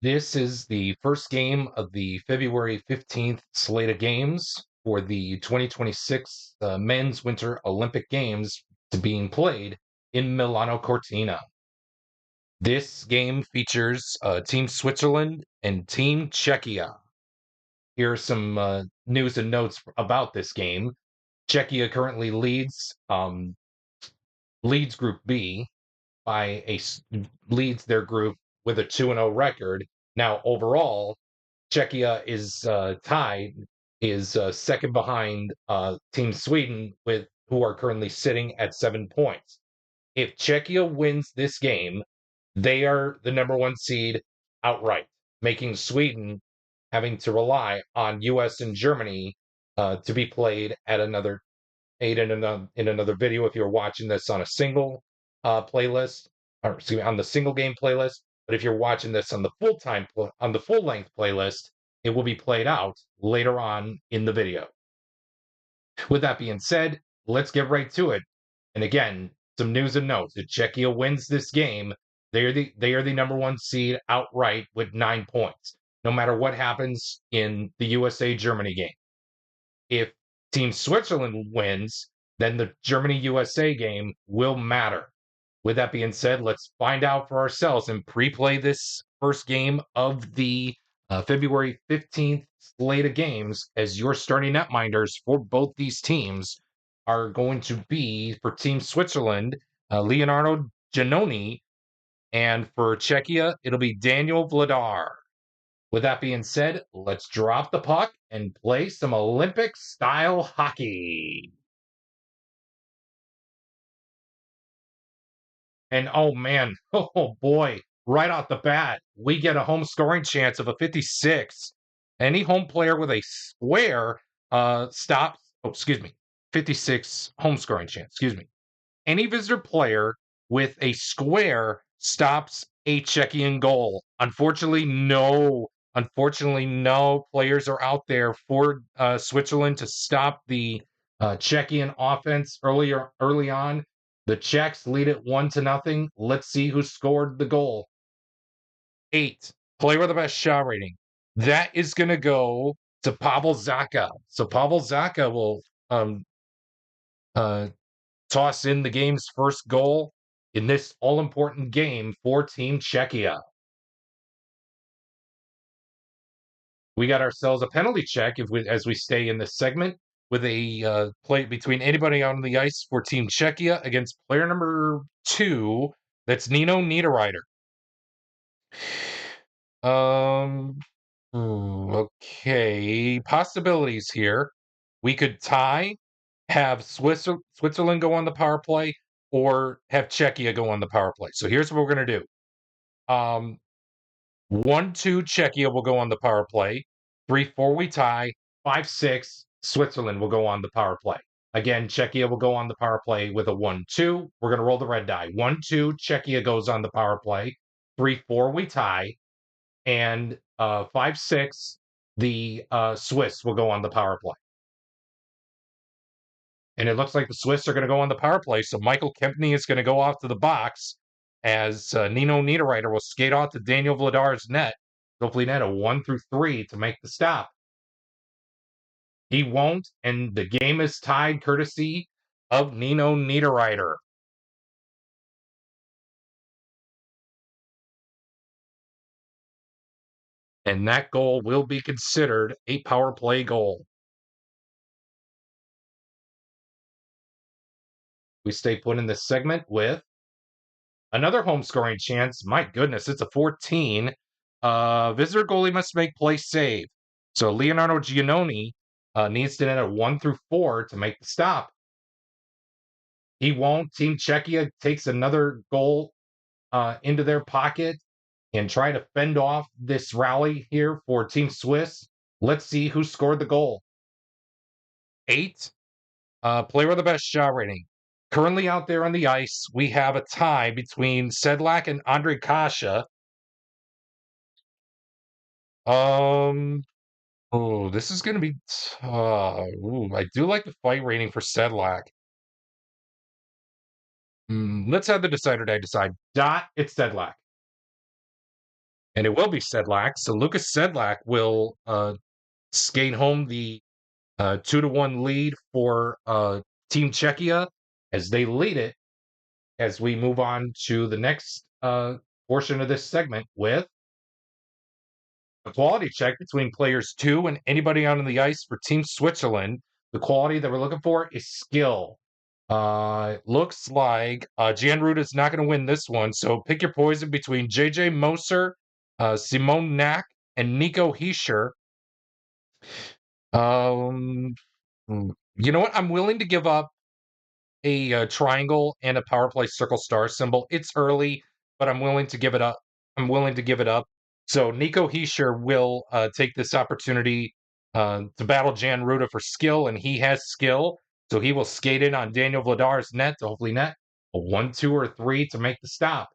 This is the first game of the February 15th slate of games for the 2026 Men's Winter Olympic Games to being played in Milano, Cortina. This game features Team Switzerland and Team Czechia. Here are some news and notes about this game. Czechia currently leads Group B leads their group with a 2-0 record. Now, overall, Czechia is tied, is second behind Team Sweden, who are currently sitting at 7 points. If Czechia wins this game, they are the number one seed outright, making Sweden having to rely on U.S. and Germany to be played at another in another video if you're watching this on a single playlist, or excuse me, on the single game playlist. But if you're watching this on the full length playlist, it will be played out later on in the video. With that being said, let's get right to it. And again, some news and notes. If Czechia wins this game, they are the number one seed outright with 9 points, no matter what happens in the USA-Germany game. If Team Switzerland wins, then the Germany-USA game will matter. With that being said, let's find out for ourselves and pre-play this first game of the February 15th slate of games, as your starting netminders for both these teams are going to be, for Team Switzerland, Leonardo Giannoni, and for Czechia, it'll be Daniel Vladar. With that being said, let's drop the puck and play some Olympic-style hockey. And oh man, oh boy, right off the bat, we get a home scoring chance of a 56. Any home player with a square stops, 56 home scoring chance, excuse me. Any visitor player with a square stops a Czechian goal. Unfortunately, no players are out there for Switzerland to stop the Czechian offense early on. The Czechs lead it 1-0. Let's see who scored the goal. 8. Player with the best shot rating. That is going to go to Pavel Zacha. So Pavel Zacha will toss in the game's first goal in this all-important game for Team Czechia. We got ourselves a penalty check as we stay in this segment, with a play between anybody on the ice for Team Czechia against player number 2. That's Nino Niederreiter. Okay. Possibilities here. We could tie, have Switzerland go on the power play, or have Czechia go on the power play. So here's what we're going to do. 1-2 Czechia will go on the power play. 3-4 we tie. 5-6 Switzerland will go on the power play. Again, Czechia will go on the power play with a 1-2. We're going to roll the red die. 1-2 Czechia goes on the power play. 3-4 we tie. And 5-6 the Swiss will go on the power play. And it looks like the Swiss are going to go on the power play. So Michael Kempny is going to go off to the box as Nino Niederreiter will skate off to Daniel Vladar's net. Hopefully net a 1-3 to make the stop. He won't, and the game is tied courtesy of Nino Niederreiter. And that goal will be considered a power play goal. We stay put in this segment with another home scoring chance. My goodness, it's a 14. Visitor goalie must make play save. So Leonardo Giannoni needs to net a 1-4 to make the stop. He won't. Team Czechia takes another goal into their pocket and try to fend off this rally here for Team Swiss. Let's see who scored the goal. 8. Player with the best shot rating. Currently out there on the ice, we have a tie between Sedlak and Andre Kasha. This is going to be... I do like the fight rating for Sedlak. Let's have the decider die decide. It's Sedlak. and it will be Sedlak. So Lucas Sedlak will skate home the 2-1 lead for Team Czechia as they lead it as we move on to the next portion of this segment with a quality check between players 2 and anybody out on the ice for Team Switzerland. The quality that we're looking for is skill. It looks like Jan Ruda's not going to win this one, so pick your poison between JJ Moser, Simone Knack, and Nico Heischer. Um, you know what? I'm willing to give up a triangle and a power play circle star symbol. It's early, but I'm willing to give it up. I'm willing to give it up. So Nico Heischer will take this opportunity to battle Jan Ruda for skill, and he has skill. So he will skate in on Daniel Vladar's net to hopefully net a 1, 2, or 3 to make the stop.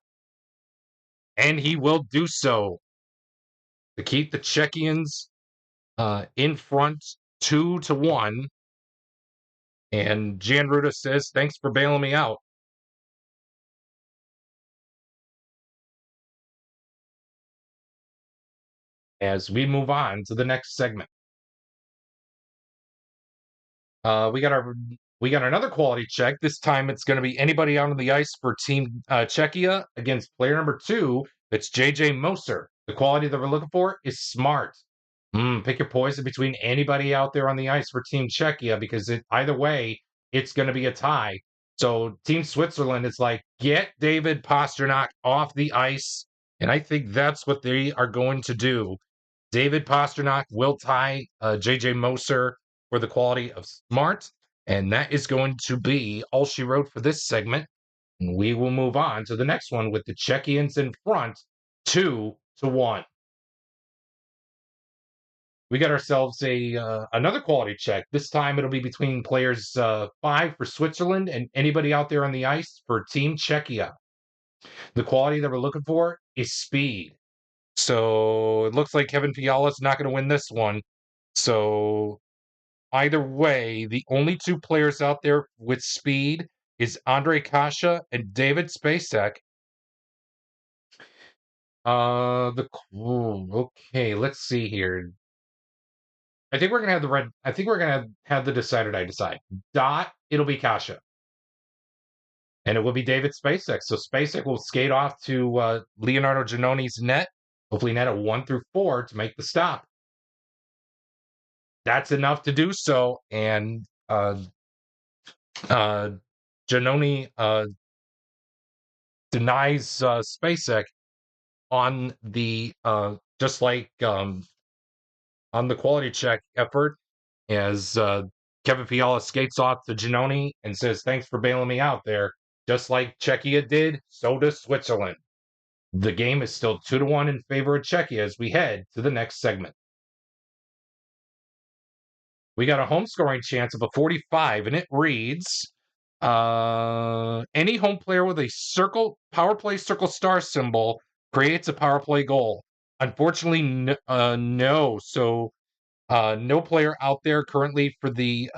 And he will do so to keep the Czechians in front 2-1. And Jan Ruda says, thanks for bailing me out. As we move on to the next segment. We got another quality check. This time it's going to be anybody out on the ice for Team Czechia against player number 2. That's JJ Moser. The quality that we're looking for is smart. Pick your poison between anybody out there on the ice for Team Czechia because either way, it's going to be a tie. So Team Switzerland is like, get David Pastrnak off the ice. And I think that's what they are going to do. David Pastrnak will tie JJ Moser for the quality of smart. And that is going to be all she wrote for this segment. And we will move on to the next one with the Czechians in front 2-1. We got ourselves another quality check. This time it'll be between players 5 for Switzerland and anybody out there on the ice for Team Czechia. The quality that we're looking for is speed. So it looks like Kevin Fiala's not going to win this one. So either way, the only 2 players out there with speed is Andre Kasha and David Spacek. Okay, let's see here. I think we're gonna have the red. I think we're gonna have the decider die decide. Dot. It'll be Kasha, and it will be David Spacek. So Spacek will skate off to Leonardo Giannoni's net. Hopefully, net a 1-4 to make the stop. That's enough to do so, and Giannoni denies Spacek on the just like on the quality check effort as Kevin Fiala skates off to Giannoni and says, thanks for bailing me out there. Just like Czechia did, so does Switzerland. The game is still 2-1 in favor of Czechia as we head to the next segment. We got a home scoring chance of a 45, and it reads, any home player with a power play circle star symbol creates a power play goal. Unfortunately, no. So no player out there currently for the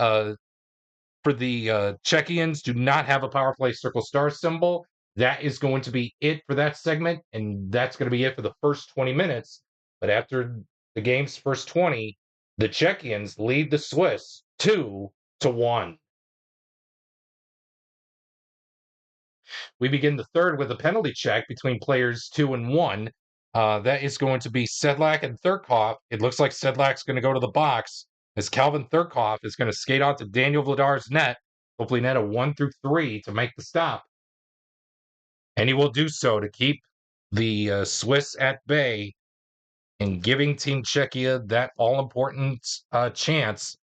Czechians do not have a power play circle star symbol. That is going to be it for that segment, and that's going to be it for the first 20 minutes. But after the game's first 20, the Czechians lead the Swiss 2-1. We begin the third with a penalty check between players 2 and 1. That is going to be Sedlak and Thurkov. It looks like Sedlak's going to go to the box as Calvin Thurkov is going to skate out to Daniel Vladar's net, hopefully net a 1-3 to make the stop. And he will do so to keep the Swiss at bay and giving Team Czechia that all-important chance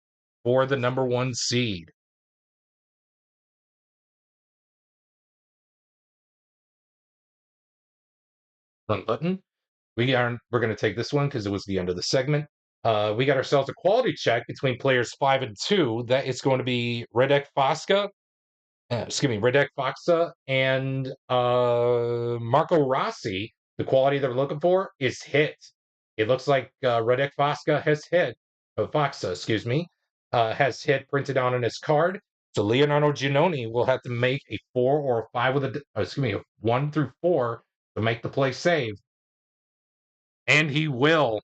for the number 1 seed. Run button. We're going to take this one because it was the end of the segment. We got ourselves a quality check between players 5 and 2. That is going to be Radek Faksa and Marco Rossi. The quality that we're looking for is hit. It looks like Radek Faksa has hit. Has hit printed out on his card. So Leonardo Giannoni will have to make a 4 or a 5 with a 1-4 to make the play save. and he will.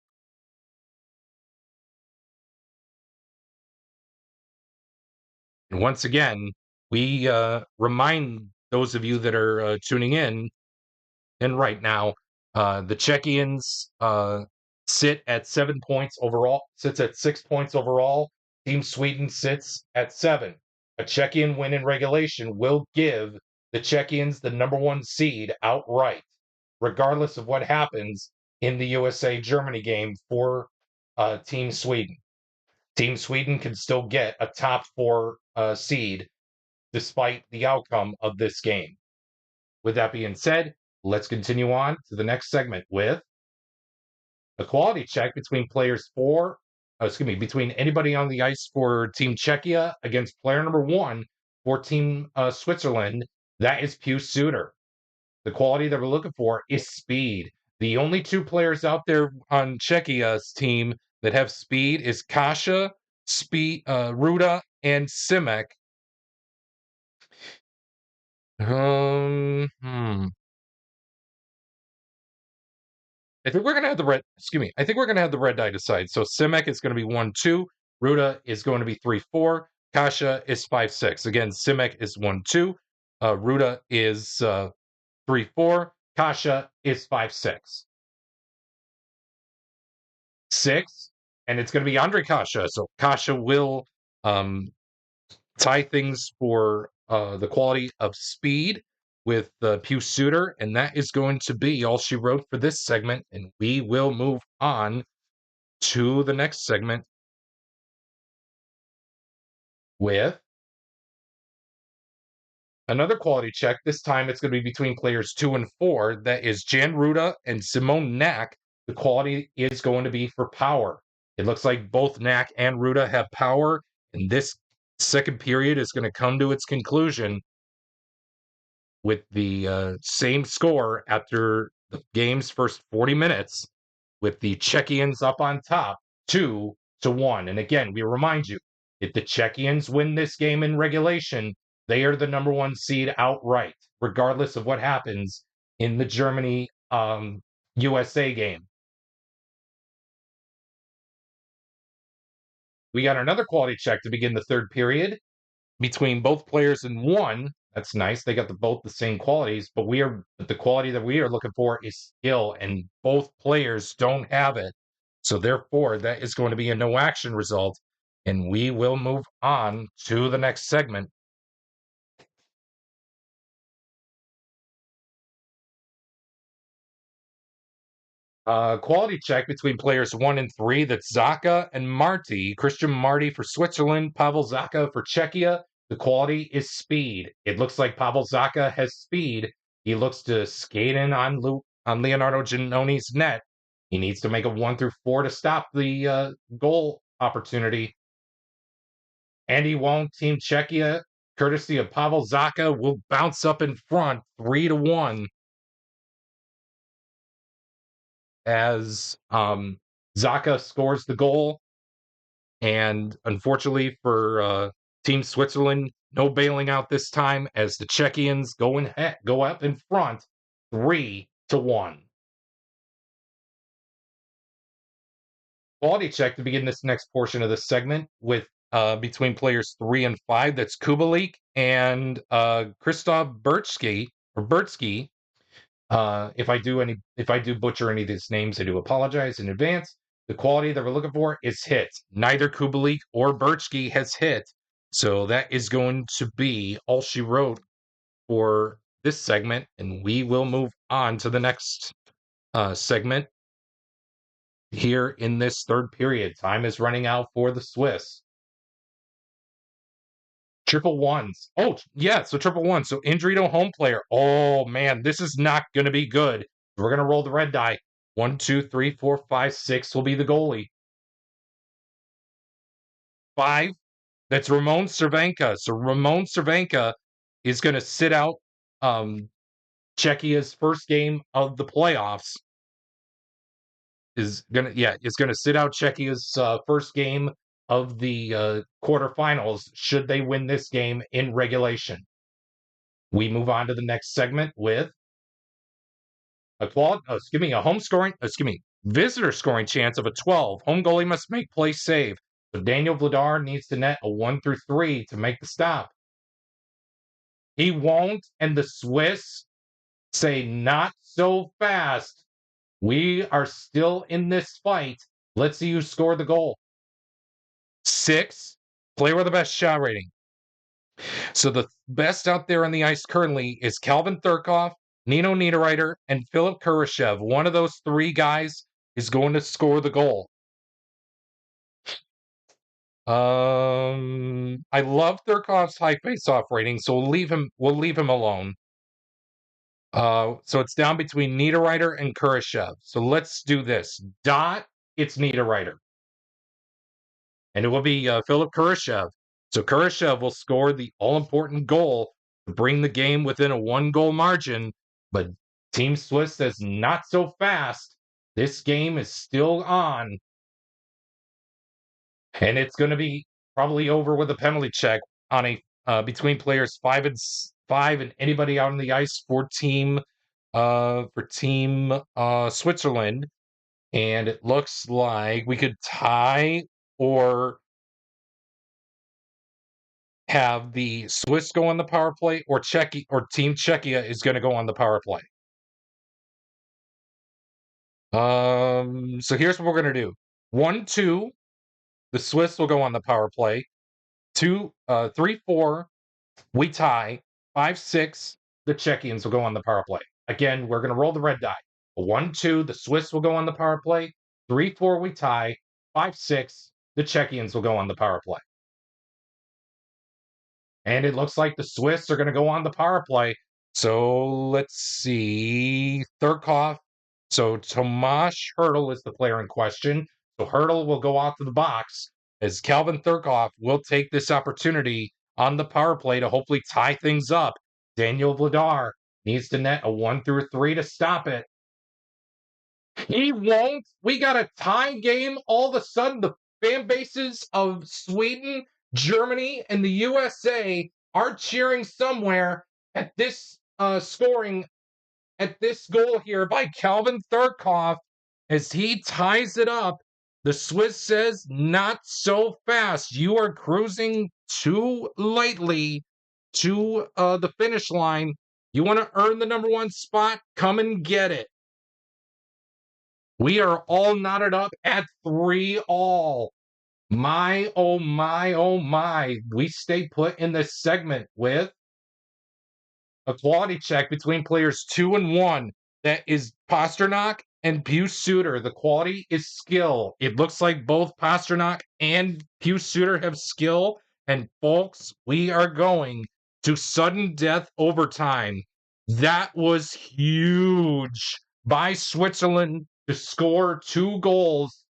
And once again, we remind those of you that are tuning in, and right now, the Czechians sit at 7 points overall, sits at 6 points overall. Team Sweden sits at 7. A Czechian win in regulation will give the Czechians the number 1 seed outright, regardless of what happens in the USA Germany game for Team Sweden. Team Sweden can still get a top 4 seed despite the outcome of this game. With that being said, let's continue on to the next segment with a quality check between between anybody on the ice for Team Czechia against player number 1 for Team Switzerland. That is Pew Suter. The quality that we're looking for is speed. The only 2 players out there on Czechia's team that have speed is Kasha, Ruda, and Simek. I think we're gonna have the red. Excuse me. I think we're gonna have the red die decide. So Simek is gonna be 1-2. Ruda is going to be 3-4. Kasha is 5-6. Again, Simek is 1-2. Ruda is 3-4. Kasha is 5-6. 6, and it's gonna be Andre Kasha. So Kasha will tie things for the quality of speed with Pew Suter, and that is going to be all she wrote for this segment. And we will move on to the next segment with another quality check. This time it's going to be between players 2 and 4. That is Jan Ruda and Simone Knack. The quality is going to be for power. It looks like both Knack and Ruda have power, and this second period is going to come to its conclusion with the same score after the game's first 40 minutes, with the Czechians up on top, 2-1. And again, we remind you, if the Czechians win this game in regulation, they are the number 1 seed outright, regardless of what happens in the Germany USA game. We got another quality check to begin the third period between both players and 1. That's nice. They got both the same qualities, but the quality that we are looking for is skill, and both players don't have it. So therefore, that is going to be a no action result, and we will move on to the next segment. Quality check between players 1 and 3. That's Zaka and Marty. Christian Marty for Switzerland, Pavel Zaka for Czechia. The quality is speed. It looks like Pavel Zaka has speed. He looks to skate in on Leonardo Giannoni's net. He needs to make a 1-4 to stop the goal opportunity. And he won't. Team Czechia, courtesy of Pavel Zaka, will bounce up in front 3-1. As Zaka scores the goal. And unfortunately for Team Switzerland, no bailing out this time as the Czechians go up in front 3-1. Quality check to begin this next portion of the segment with between players 3 and 5. That's Kubalik and Krzysztof Bertsky. If I do butcher any of these names, I do apologize in advance. The quality that we're looking for is hit. Neither Kubalik or Bertsky has hit. So that is going to be all she wrote for this segment. And we will move on to the next segment here in this third period. Time is running out for the Swiss. Triple ones. Oh, yeah, so triple one. So injury to home player. Oh, man, this is not going to be good. We're going to roll the red die. 1, 2, 3, 4, 5, 6 will be the goalie. 5, that's Ramon Cervenka. So Ramon Cervenka is going to sit out Czechia's first game of the playoffs. Is going to sit out Czechia's first game of the quarterfinals should they win this game in regulation. We move on to the next segment with a home scoring, Visitor scoring chance of a 12. Home goalie must make play save. So Daniel Vladar needs to net a 1 through 3 to make the stop. He won't, and the Swiss say not so fast. We are still in this fight. Let's see who scored the goal. 6, player with the best shot rating. So the best out there on the ice currently is Calvin Thurkoff, Nino Niederreiter, and Philip Kurashev. One of those three guys is going to score the goal. I love Thurkoff's high face-off rating, so we'll leave him alone. So it's down between Niederreiter and Kurashev. So let's do this. It's Niederreiter. And it will be Philip Kurashev. So Kurashev will score the all-important goal to bring the game within a 1-goal margin. But Team Swiss says not so fast. This game is still on. And it's going to be probably over with a penalty check on a between players 5 and anybody out on the ice for team Switzerland. And it looks like we could tie or have the Swiss go on the power play, or Team Czechia is going to go on the power play. So here's what we're going to do: 1-2, the Swiss will go on the power play. 3-4, we tie. 5-6, the Czechians will go on the power play. Again, we're going to roll the red die. 1-2, the Swiss will go on the power play. 3-4, we tie. 5-6, the Czechians will go on the power play. And it looks like the Swiss are going to go on the power play. So let's see. Thurkoff. So Tomasz Hertl is the player in question. So Hertl will go off to the box as Calvin Thurkoff will take this opportunity on the power play to hopefully tie things up. Daniel Vladar needs to net a 1 through 3 to stop it. He won't. We got a tie game. All of a sudden, the fan bases of Sweden, Germany, and the USA are cheering somewhere at this scoring at this goal here by Calvin Thurkoff as he ties it up. The Swiss says, not so fast. You are cruising too lightly to the finish line. You want to earn the number 1 spot? Come and get it. We are all knotted up at 3-all. My, oh my, oh my. We stay put in this segment with a quality check between players 2 and 1. That is Pasternak and Pius Suter. The quality is skill. It looks like both Pasternak and Pius Suter have skill. And folks, we are going to sudden death overtime. That was huge by Switzerland to score 2 goals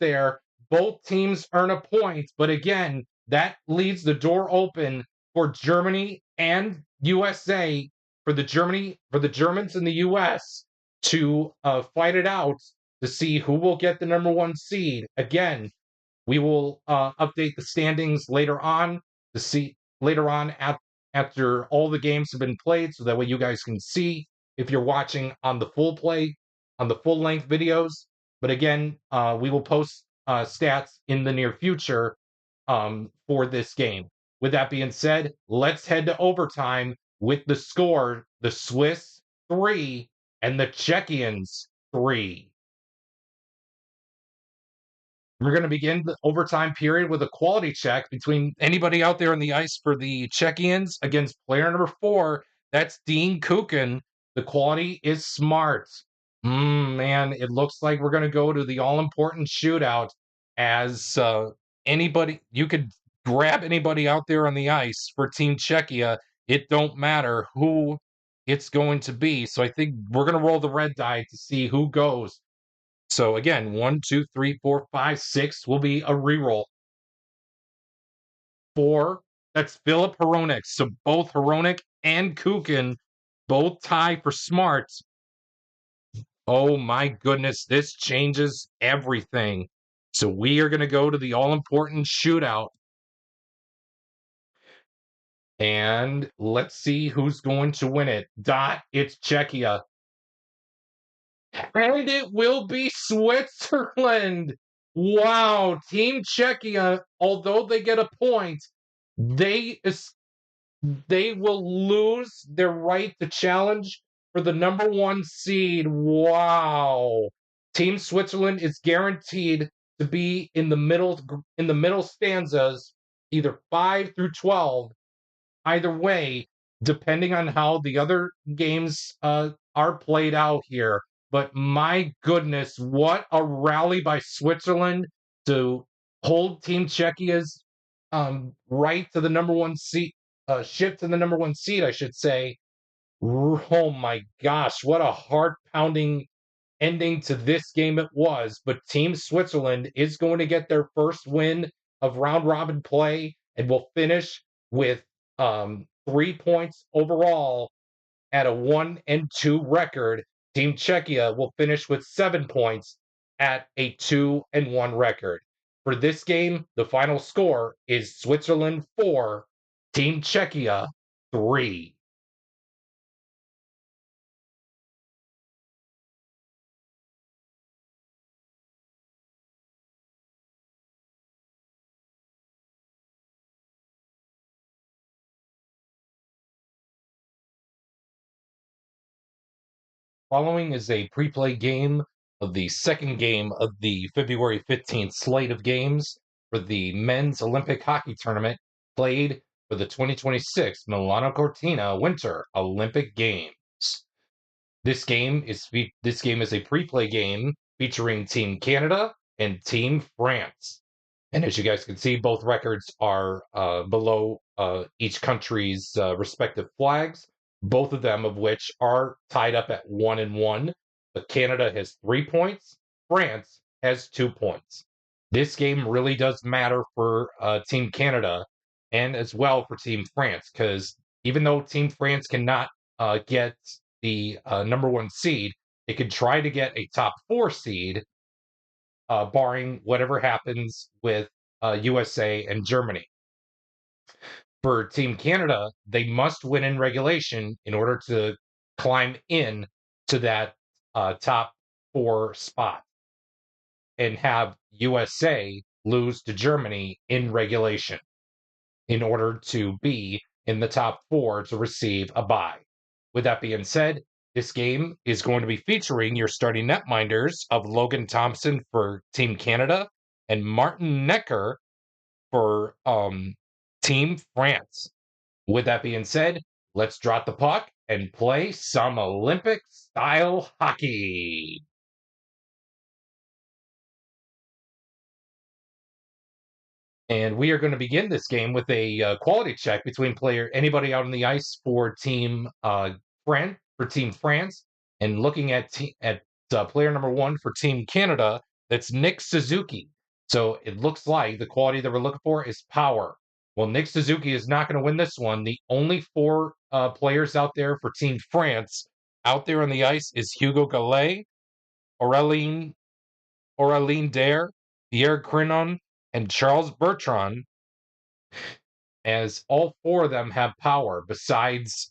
there. Both teams earn a point, but again, that leaves the door open for Germany and USA, for the Germans and the US to fight it out to see who will get the number 1 seed. Again, we will update the standings later on to see after all the games have been played, so that way you guys can see if you're watching on the full length videos. But again, we will post stats in the near future for this game. With that being said, let's head to overtime with the score: the Swiss 3 and the Czechians 3. We're going to begin the overtime period with a quality check between anybody out there on the ice for the Czechians against player number 4. That's Dean Kukin. The quality is smart. Man, it looks like we're going to go to the all-important shootout as you could grab anybody out there on the ice for Team Czechia. It don't matter who it's going to be. So I think we're going to roll the red die to see who goes. So again, 1, 2, 3, 4, 5, 6 will be a reroll. 4, that's Philip Hronek. So both Hronek and Kukin both tie for smart. Oh my goodness, this changes everything. So we are going to go to the all-important shootout. And let's see who's going to win it. It's Czechia. And it will be Switzerland. Wow, Team Czechia, although they get a point, they they will lose their right to challenge for the number 1 seed. Wow. Team Switzerland is guaranteed to be in the middle stanzas, either 5 through 12. Either way, depending on how the other games are played out here. But my goodness, what a rally by Switzerland to hold Team Czechia's right to the number 1 seat, shift to the number 1 seed, I should say. Oh my gosh, what a heart pounding ending to this game it was. But Team Switzerland is going to get their first win of round robin play and will finish with 3 points overall at a 1-2 record. Team Czechia will finish with 7 points at a 2-1 record. For this game, the final score is Switzerland 4, Team Czechia 3. Following is a pre-play game of the second game of the February 15th slate of games for the men's Olympic hockey tournament played for the 2026 Milano Cortina Winter Olympic Games. This game is a pre-play game featuring Team Canada and Team France. And as you guys can see, both records are below each country's respective flags, both of them of which are tied up at 1-1. But Canada has 3 points, France has 2 points. This game really does matter for Team Canada and as well for Team France, because even though Team France cannot get the number 1 seed, it could try to get a top 4 seed, barring whatever happens with USA and Germany. For Team Canada, they must win in regulation in order to climb in to that top 4 spot and have USA lose to Germany in regulation in order to be in the top 4 to receive a bye. With that being said, this game is going to be featuring your starting netminders of Logan Thompson for Team Canada and Martin Necker for Team France. With that being said, let's drop the puck and play some Olympic style hockey. And we are going to begin this game with a quality check between anybody out on the ice for Team France, and looking at player number 1 for Team Canada. That's Nick Suzuki. So it looks like the quality that we're looking for is power. Well, Nick Suzuki is not going to win this one. The only 4 players out there for Team France out there on the ice is Hugo Gallet, Aurélien Dare, Pierre Crinon, and Charles Bertrand, as all 4 of them have power. Besides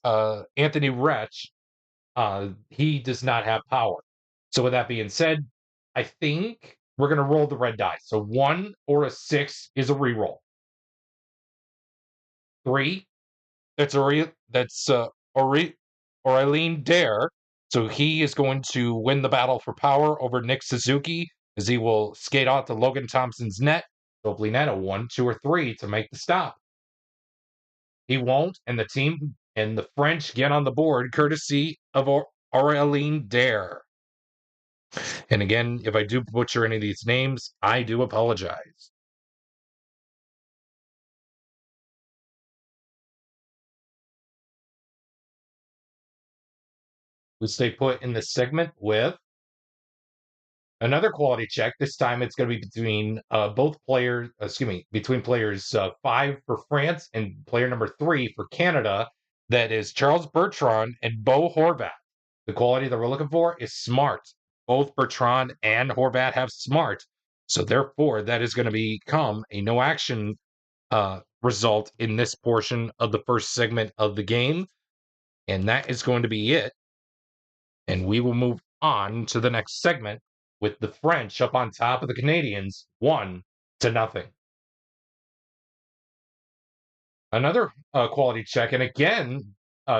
Anthony Retch, he does not have power. So with that being said, I think we're going to roll the red die. So 1 or a 6 is a reroll. 3, that's Aurélien Dare. So he is going to win the battle for power over Nick Suzuki, as he will skate out to Logan Thompson's net, hopefully net a 1, 2, or 3 to make the stop. He won't, and the team and the French get on the board courtesy of Aurélien Dare. And again, if I do butcher any of these names, I do apologize. We stay put in this segment with another quality check. This time it's going to be between between players 5 for France and player number 3 for Canada. That is Charles Bertrand and Bo Horvat. The quality that we're looking for is smart. Both Bertrand and Horvat have smart. So therefore, that is going to become a no action result in this portion of the first segment of the game. And that is going to be it. And we will move on to the next segment with the French up on top of the Canadians, 1-0. Another quality check, and again,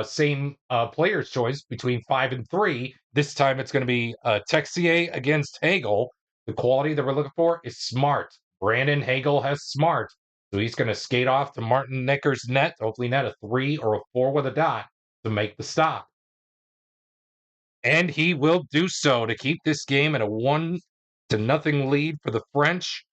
same player's choice between 5 and 3. This time it's going to be Texier against Hagel. The quality that we're looking for is smart. Brandon Hagel has smart, so he's going to skate off to Martin Nicker's net, hopefully net a 3 or a 4 with a dot to make the stop. And he will do so to keep this game at a 1-0 lead for the French,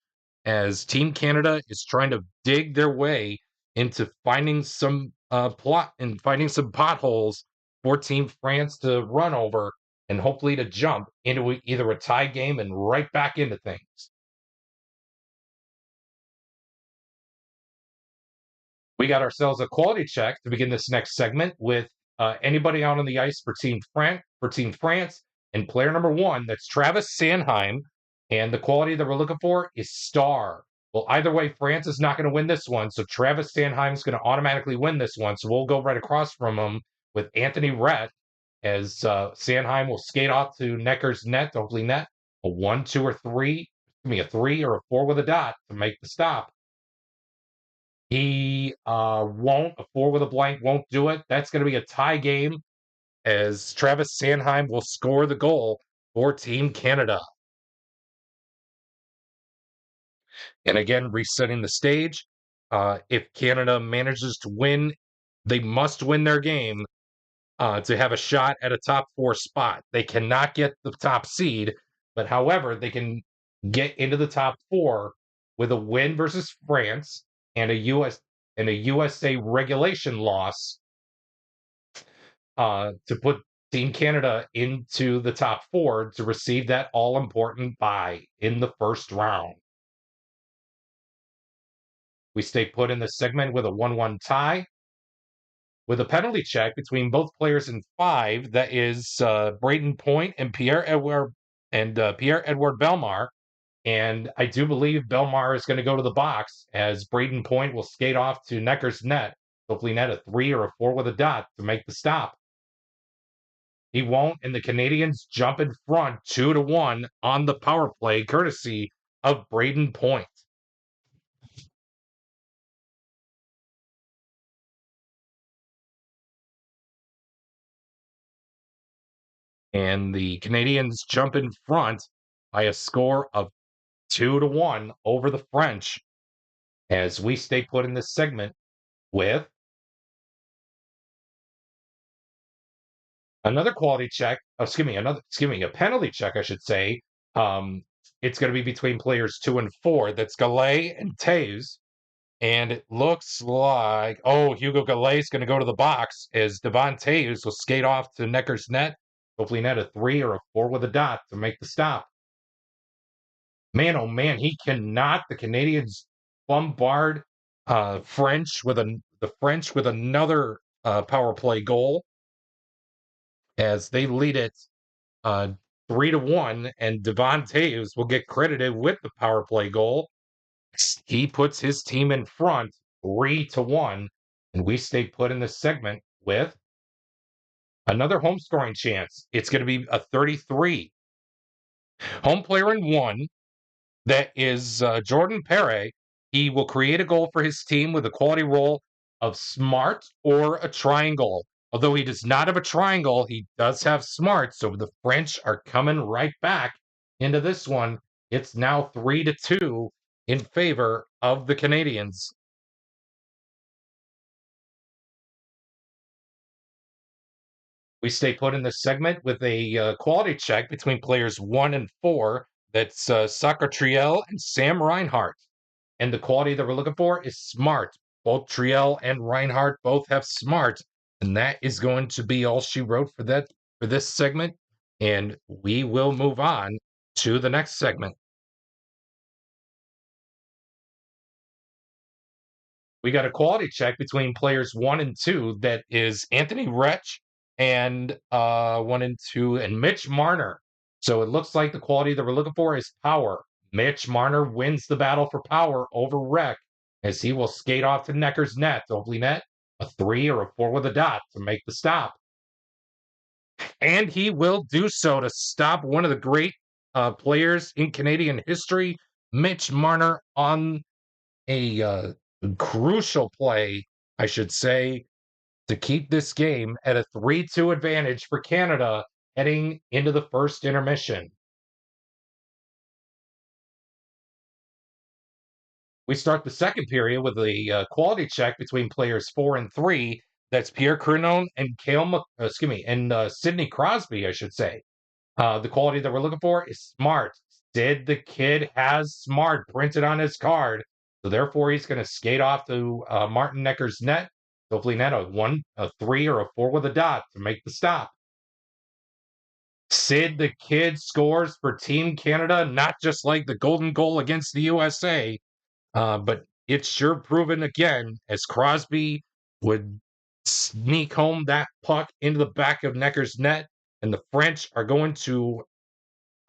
as Team Canada is trying to dig their way into finding some plot and finding some potholes for Team France to run over and hopefully to jump into either a tie game and right back into things. We got ourselves a quality check to begin this next segment with anybody out on the ice for Team France, and player number 1, that's Travis Sanheim, and the quality that we're looking for is star. Well, either way, France is not going to win this one, so Travis Sanheim is going to automatically win this one. So we'll go right across from him with Anthony Rett, as Sanheim will skate off to Necker's net, hopefully net a 1, 2, or 3, a 3 or a 4 with a dot to make the stop. He won't. A 4 with a blank won't do it. That's going to be a tie game, as Travis Sanheim will score the goal for Team Canada. And again, resetting the stage. If Canada manages to win, they must win their game to have a shot at a top 4 spot. They cannot get the top seed, but however, they can get into the top 4 with a win versus France and a USA regulation loss to put Team Canada into the top 4 to receive that all important bye in the first round. We stay put in this segment with a 1-1 tie with a penalty check between both players in 5. That is Braden Point and Pierre-Edouard Bellemare. And I do believe Bellemare is going to go to the box, as Braden Point will skate off to Necker's net, hopefully net a 3 or a 4 with a dot to make the stop. He won't, and the Canadians jump in front 2-1 on the power play, courtesy of Braden Point. And the Canadians jump in front by a score of 2-1 over the French, as we stay put in this segment with another quality check. A penalty check, I should say. It's going to be between players 2 and 4. That's Gallet and Taves. And it looks like, Hugo Gallet is going to go to the box, as Devon Taves will skate off to Necker's net, hopefully net a 3 or a 4 with a dot to make the stop. Man, oh man, he cannot. The Canadians bombard the French with another power play goal, as they lead it 3-1, and Devon Taves will get credited with the power play goal. He puts his team in front 3-1, and we stay put in this segment with another home scoring chance. It's going to be a 33. Home player in 1, that is Jordan Perret. He will create a goal for his team with a quality roll of smart or a triangle. Although he does not have a triangle, he does have smart. So the French are coming right back into this one. It's now 3-2 in favor of the Canadians. We stay put in this segment with a quality check between players 1 and 4. That's Sacre Triel and Sam Reinhart. And the quality that we're looking for is smart. Both Triel and Reinhart both have smart. And that is going to be all she wrote for this segment. And we will move on to the next segment. We got a quality check between players 1 and 2. That is Anthony Rett and 1 and 2, and Mitch Marner. So it looks like the quality that we're looking for is power. Mitch Marner wins the battle for power over Rett, as he will skate off to Necker's net, hopefully net a 3 or a 4 with a dot to make the stop. And he will do so to stop one of the great players in Canadian history, Mitch Marner, on a crucial play, I should say, to keep this game at a 3-2 advantage for Canada heading into the first intermission. We start the second period with a quality check between players 4 and 3. That's Pierre Crunon and Sidney Crosby, I should say. The quality that we're looking for is smart. Sid the kid has smart printed on his card, so therefore he's going to skate off to Martin Necker's net. Hopefully, net a 1, a 3, or a 4 with a dot to make the stop. Sid the kid scores for Team Canada, not just like the golden goal against the USA, but it's sure proven again as Crosby would sneak home that puck into the back of Necker's net, and the French are going to,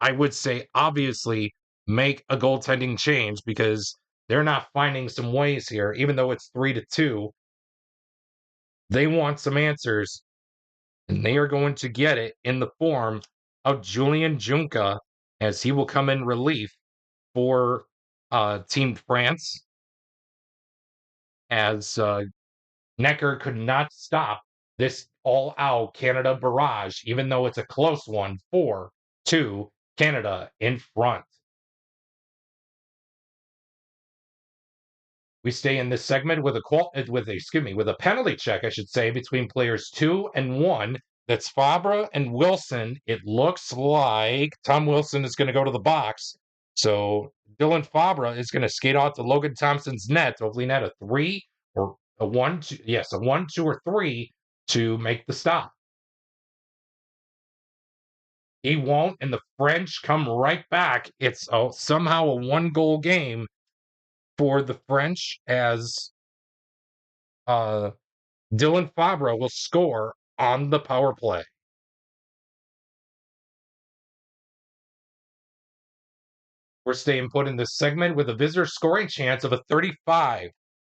I would say, obviously make a goaltending change because they're not finding some ways here, even though it's 3-2. They want some answers, and they are going to get it in the form of Julian Junca, as he will come in relief for Team France, as Necker could not stop this all-out Canada barrage, even though it's a close one, 4-2 Canada in front. We stay in this segment with a penalty check, I should say, between players 2 and 1. That's Fabre and Wilson. It looks like Tom Wilson is going to go to the box. So Dylan Fabre is going to skate out to Logan Thompson's net, hopefully net a 3 or a 1, 2, yes, a 1, 2, or 3 to make the stop. He won't, and the French come right back. It's somehow a 1-goal game for the French, as Dylan Fabre will score on the power play. We're staying put in this segment with a visitor scoring chance of a 35.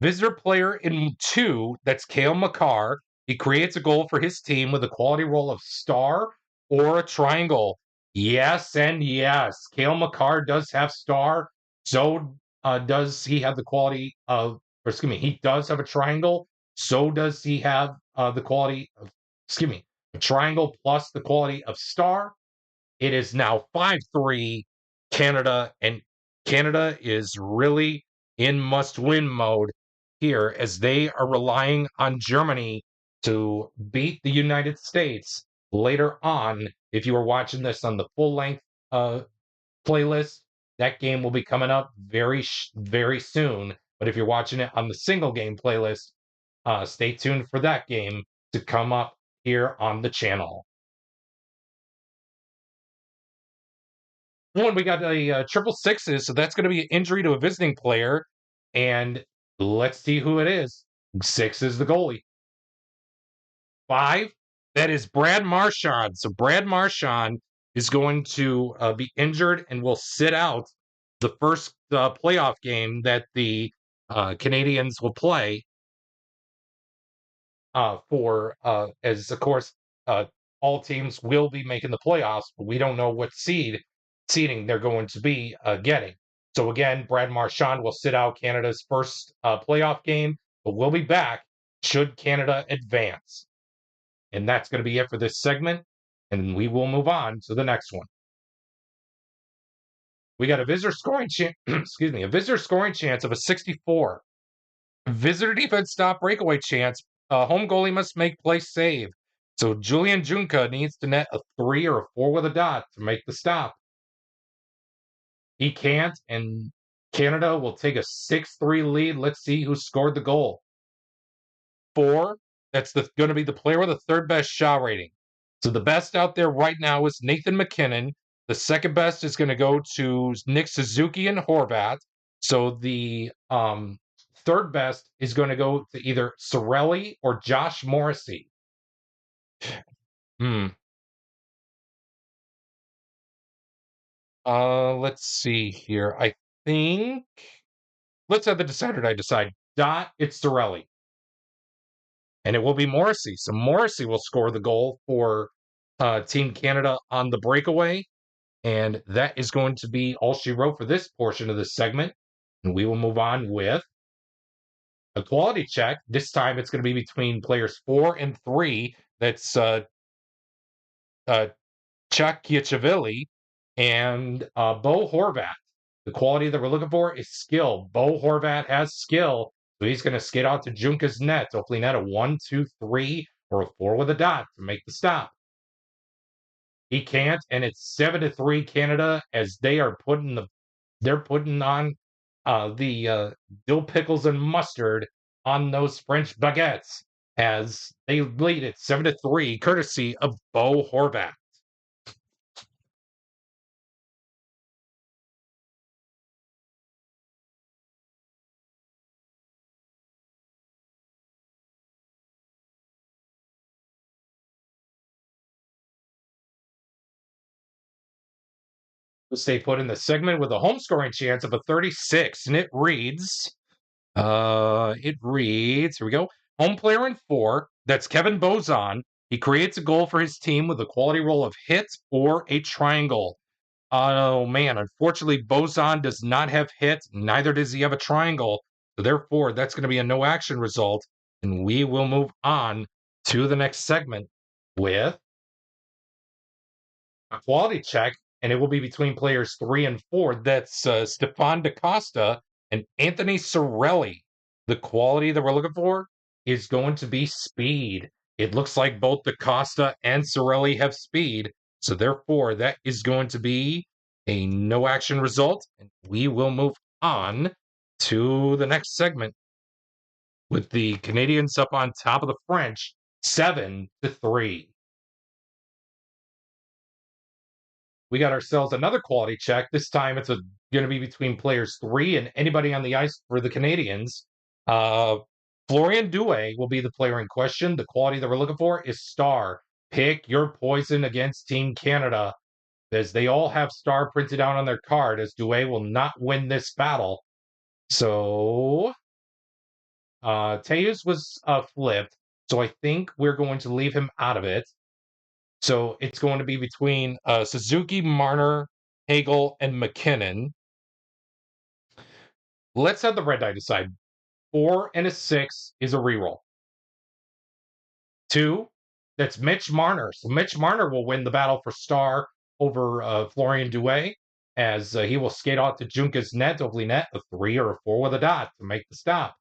Visitor player in 2, that's Cale Makar. He creates a goal for his team with a quality roll of star or a triangle. Yes, and yes. Cale Makar does have star. So does he have the quality of, he does have a triangle. So does he have the quality of, a triangle plus the quality of star. It is now 5-3 Canada, and Canada is really in must-win mode here as they are relying on Germany to beat the United States later on. If you are watching this on the full-length playlist, that game will be coming up very soon. But if you're watching it on the single-game playlist, stay tuned for that game to come up here on the channel. One, we got a triple sixes, so that's going to be an injury to a visiting player. And let's see who it is. 6 is the goalie. 5, that is Brad Marchand. So Brad Marchand is going to be injured and will sit out the first playoff game that the Canadians will play as of course, all teams will be making the playoffs, but we don't know what seeding they're going to be getting. So again, Brad Marchand will sit out Canada's first playoff game, but we'll be back should Canada advance. And that's going to be it for this segment, and we will move on to the next one. We got a visitor scoring chance. A visitor scoring chance of a 64. Visitor defense stop breakaway chance. Home goalie must make play save. So Julian Junca needs to net a 3 or a 4 with a dot to make the stop. He can't, and Canada will take a 6-3 lead. Let's see who scored the goal. 4, that's going to be the player with the third best shot rating. So the best out there right now is Nathan MacKinnon. The second best is going to go to Nick Suzuki and Horvat. So the third best is going to go to either Sorelli or Josh Morrissey. Let's see here. I think let's have the decider decide. Dot, it's Sorelli. And it will be Morrissey. So Morrissey will score the goal for Team Canada on the breakaway. And that is going to be all she wrote for this portion of the segment. And we will move on with a quality check. This time it's going to be between players 4 and 3. That's uh, Czechia and Bo Horvat. The quality that we're looking for is skill. Bo Horvat has skill, so he's going to skate out to Junka's net. Hopefully, net a 1, 2, 3, or a 4 with a dot to make the stop. He can't, and it's 7-3 Canada as they're putting on the dill pickles and mustard on those French baguettes as they lead it 7-3, courtesy of Bo Horvat. Stay put in the segment with a home scoring chance of a 36, and it reads, here we go. Home player in 4, that's Kevin Bozon. He creates a goal for his team with a quality roll of hit or a triangle. Oh man, unfortunately, Bozon does not have hit, neither does he have a triangle. So therefore, that's going to be a no action result, and we will move on to the next segment with a quality check, and it will be between players 3 and 4. That's Stefan DaCosta and Anthony Sorelli. The quality that we're looking for is going to be speed. It looks like both DaCosta and Sorelli have speed, so therefore that is going to be a no action result, and we will move on to the next segment with the Canadians up on top of the French, 7-3. We got ourselves another quality check. This time it's going to be between players 3 and anybody on the ice for the Canadians. Uh, Florian Douay will be the player in question. The quality that we're looking for is star. Pick your poison against Team Canada, as they all have star printed out on their card, as Douay will not win this battle. So Teus was flipped, so I think we're going to leave him out of it. So it's going to be between Suzuki, Marner, Hagel, and McKinnon. Let's have the red die decide. 4 and a 6 is a reroll. 2, that's Mitch Marner. So Mitch Marner will win the battle for star over Florian Douay, as he will skate out to Junka's net, hopefully net a 3 or a 4 with a dot to make the stop.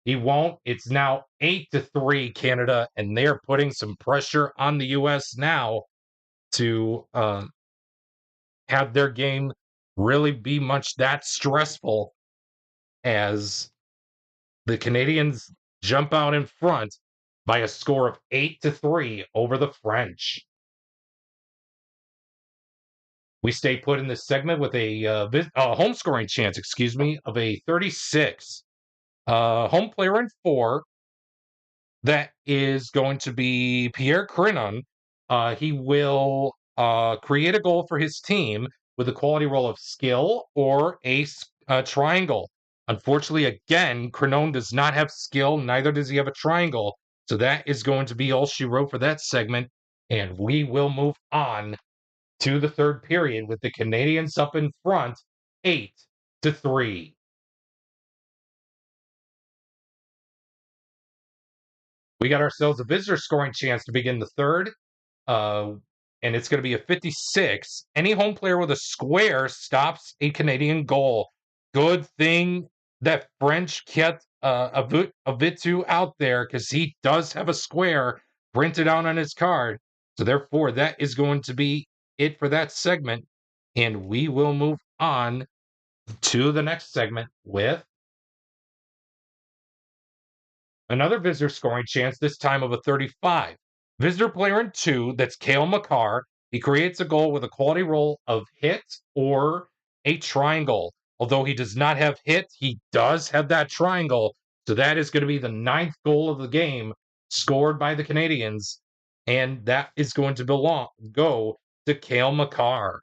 He won't. It's now 8-3 Canada, and they're putting some pressure on the U.S. now to have their game really be much that stressful, as the Canadians jump out in front by a score of 8-3 over the French. We stay put in this segment with a home scoring chance, of a 36. Home player in 4, that is going to be Pierre Crinon. He will create a goal for his team with a quality roll of skill or a triangle. Unfortunately, again, Crinon does not have skill, neither does he have a triangle. So that is going to be all she wrote for that segment. And we will move on to the third period with the Canadians up in front, 8-3. We got ourselves a visitor scoring chance to begin the third. Uh, and it's going to be a 56. Any home player with a square stops a Canadian goal. Good thing that French kept Avitu out there, because he does have a square printed out on his card. So therefore, that is going to be it for that segment. And we will move on to the next segment with another visitor scoring chance, this time of a 35. Visitor player in 2, that's Cale Makar. He creates a goal with a quality roll of hit or a triangle. Although he does not have hit, he does have that triangle. So that is going to be the 9th goal of the game scored by the Canadians. And that is going to go to Cale Makar.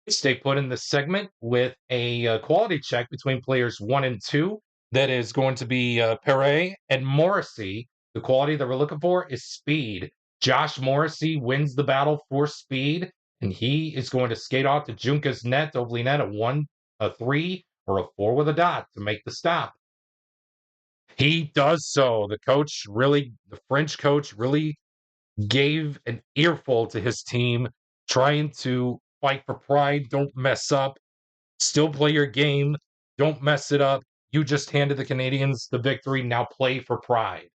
Stay put in this segment with a quality check between players 1 and 2. that is going to be Perret and Morrissey. The quality that we're looking for is speed. Josh Morrissey wins the battle for speed, and he is going to skate off to Junka's net, Obley net, a 1, a 3, or a 4 with a dot to make the stop. He does so. The French coach really gave an earful to his team, trying to fight for pride. Don't mess up. Still play your game. Don't mess it up. You just handed the Canadians the victory. Now play for pride.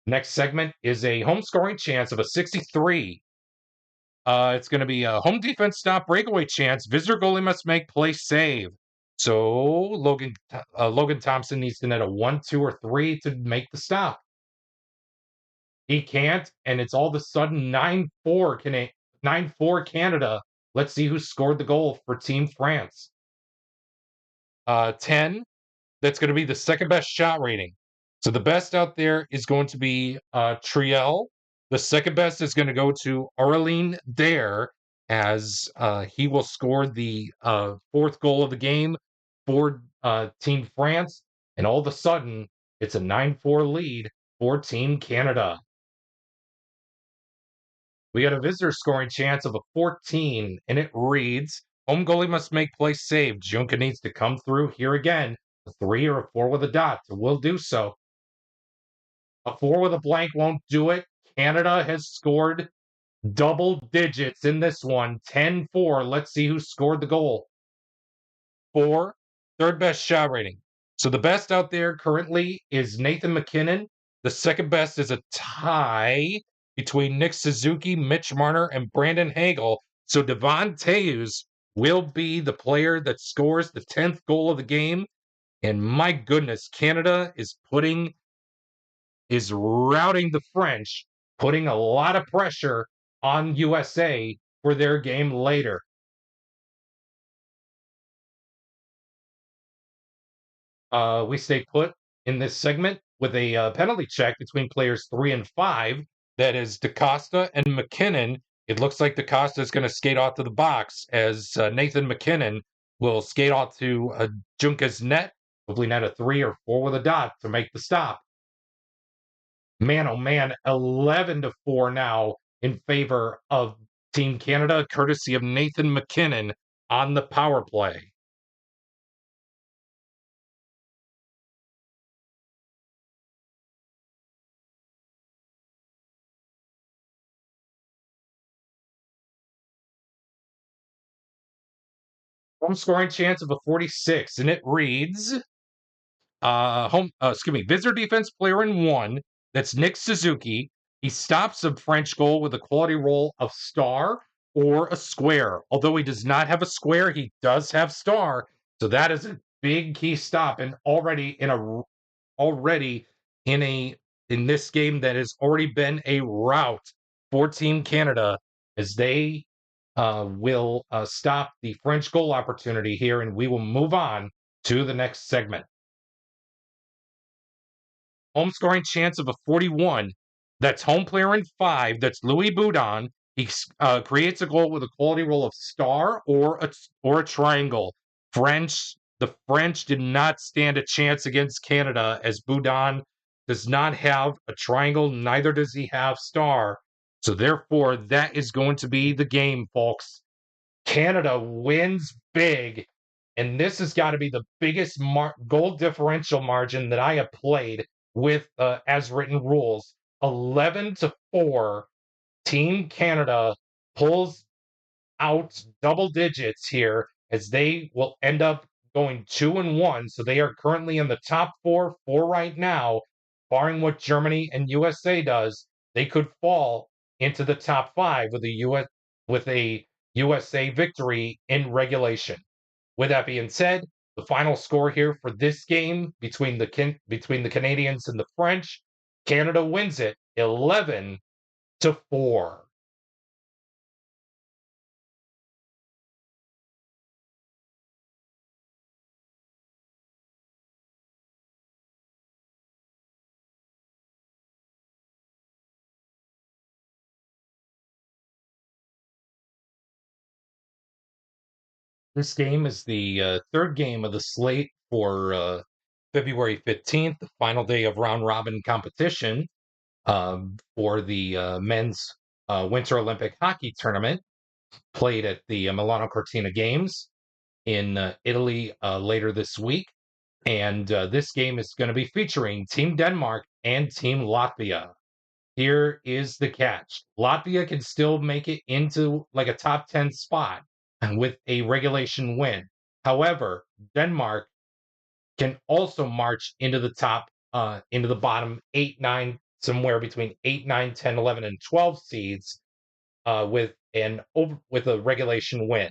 Next segment is a home scoring chance of a 63. It's going to be a home defense stop breakaway chance. Visitor goalie must make play save. So Logan Thompson needs to net a 1, 2, or 3 to make the stop. He can't, and it's all of a sudden 9-4 9-4 Canada. Let's see who scored the goal for Team France. 10. That's going to be the second best shot rating. So the best out there is going to be Triel. The second best is going to go to Aurélien Dare, as he will score the fourth goal of the game for Team France. And all of a sudden, it's a 9-4 lead for Team Canada. We got a visitor scoring chance of a 14, and it reads, home goalie must make play save. Junka needs to come through here again. A 3 or a 4 with a dot will do so. A 4 with a blank won't do it. Canada has scored double digits in this one, 10-4. Let's see who scored the goal. 4, third best shot rating. So the best out there currently is Nathan MacKinnon. The second best is a tie between Nick Suzuki, Mitch Marner, and Brandon Hagel. So Devon Teus will be the player that scores the 10th goal of the game. And my goodness, Canada is routing the French, putting a lot of pressure on USA for their game later. We stay put in this segment with a penalty check between players 3 and 5. That is DaCosta and McKinnon. It looks like DaCosta is going to skate off to the box as Nathan McKinnon will skate off to Junka's net, hopefully net a 3 or 4 with a dot to make the stop. Man, oh man, 11-4 now in favor of Team Canada, courtesy of Nathan McKinnon on the power play. Home scoring chance of a 46, and it reads visitor defense player in 1. That's Nick Suzuki. He stops a French goal with a quality roll of star or a square. Although he does not have a square, he does have star. So that is a big key stop, and already in this game that has already been a rout for Team Canada, as they will stop the French goal opportunity here, and we will move on to the next segment. Home scoring chance of a 41. That's home player in 5. That's Louis Boudon. He creates a goal with a quality roll of star or a triangle. The French did not stand a chance against Canada, as Boudon does not have a triangle, neither does he have star. So therefore, that is going to be the game, folks. Canada wins big, and this has got to be the biggest goal differential margin that I have played with as written rules. 11-4. Team Canada pulls out double digits here, as they will end up going 2-1. So they are currently in the top four right now, barring what Germany and USA does. They could fall into the top 5 with a USA victory in regulation. With that being said, the final score here for this game between the Canadians and the French, Canada wins it 11-4. This game is the third game of the slate for February 15th, the final day of round robin competition for the men's Winter Olympic hockey tournament played at the Milano Cortina Games in Italy later this week. And this game is going to be featuring Team Denmark and Team Latvia. Here is the catch. Latvia can still make it into like a top 10 spot with a regulation win. However, Denmark can also march into the into the bottom 8, 9, somewhere between 8, 9, 10, 11, and 12 seeds with a regulation win.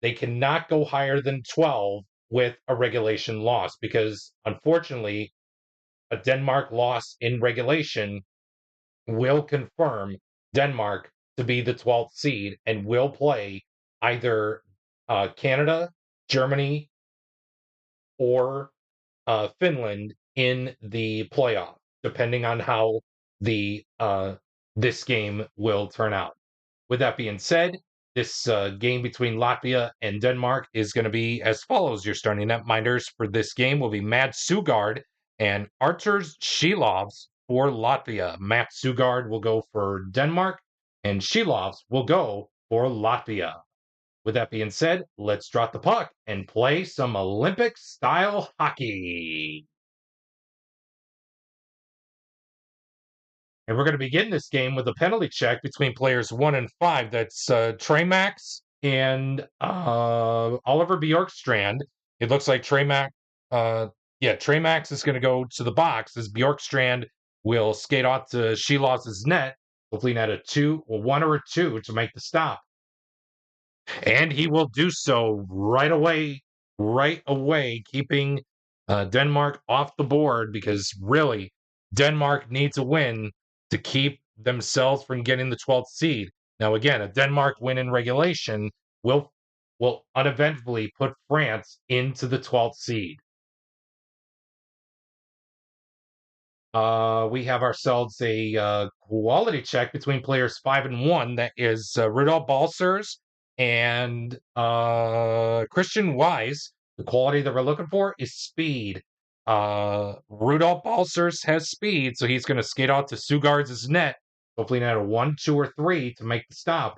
They cannot go higher than 12 with a regulation loss because, unfortunately, a Denmark loss in regulation will confirm Denmark to be the 12th seed and will play either Canada, Germany, or Finland in the playoff, depending on how the this game will turn out. With that being said, this game between Latvia and Denmark is going to be as follows. Your starting netminders for this game will be Matt Sugard and Arturs Shilovs for Latvia. Matt Sugard will go for Denmark, and Shilovs will go for Latvia. With that being said, let's drop the puck and play some Olympic style hockey. And we're going to begin this game with a penalty check between players 1 and 5. That's Trey Max and Oliver Bjorkstrand. It looks like Trey Max is going to go to the box as Bjorkstrand will skate off to Shilovs' net, hopefully net a 1 or a 2 to make the stop. And he will do so right away, keeping Denmark off the board because really Denmark needs a win to keep themselves from getting the 12th seed. Now, again, a Denmark win in regulation will uneventfully put France into the 12th seed. We have ourselves a quality check between players 5 and 1. That is Rudolf Balcers and Christian Wise. The quality that we're looking for is speed. Rudolf Balcers has speed, so he's going to skate out to Sugard's net, hopefully not a 1, 2, or 3 to make the stop.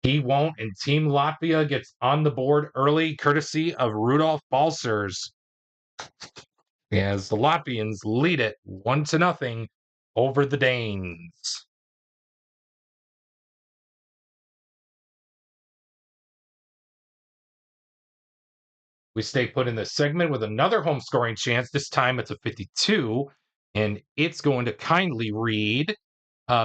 He won't, and Team Latvia gets on the board early, courtesy of Rudolf Balcers, as the Latvians lead it 1-0 over the Danes. We stay put in this segment with another home scoring chance. This time it's a 52, and it's going to kindly read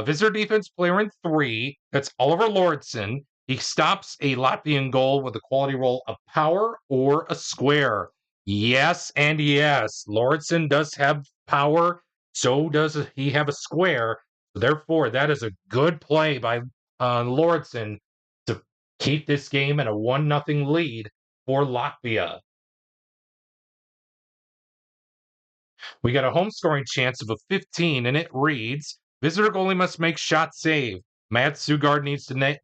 visitor defense player in 3. That's Oliver Lauritsen. He stops a Latvian goal with a quality roll of power or a square. Yes, and yes. Lauritsen does have power. So does he have a square. Therefore, that is a good play by Lauritsen to keep this game in a 1-0 lead for Latvia. We got a home scoring chance of a 15, and it reads: visitor goalie must make shot save. Matt Sugard needs to net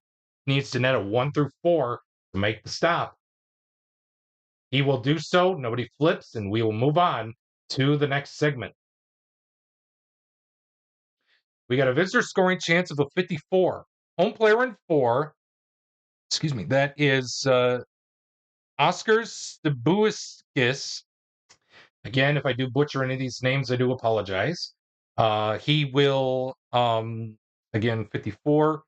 a 1 through 4 to make the stop. He will do so. Nobody flips, and we will move on to the next segment. We got a visitor scoring chance of a 54. Home player in 4. Excuse me. That is Oscar Stabuiskis. Again, if I do butcher any of these names, I do apologize. He will, again, 54.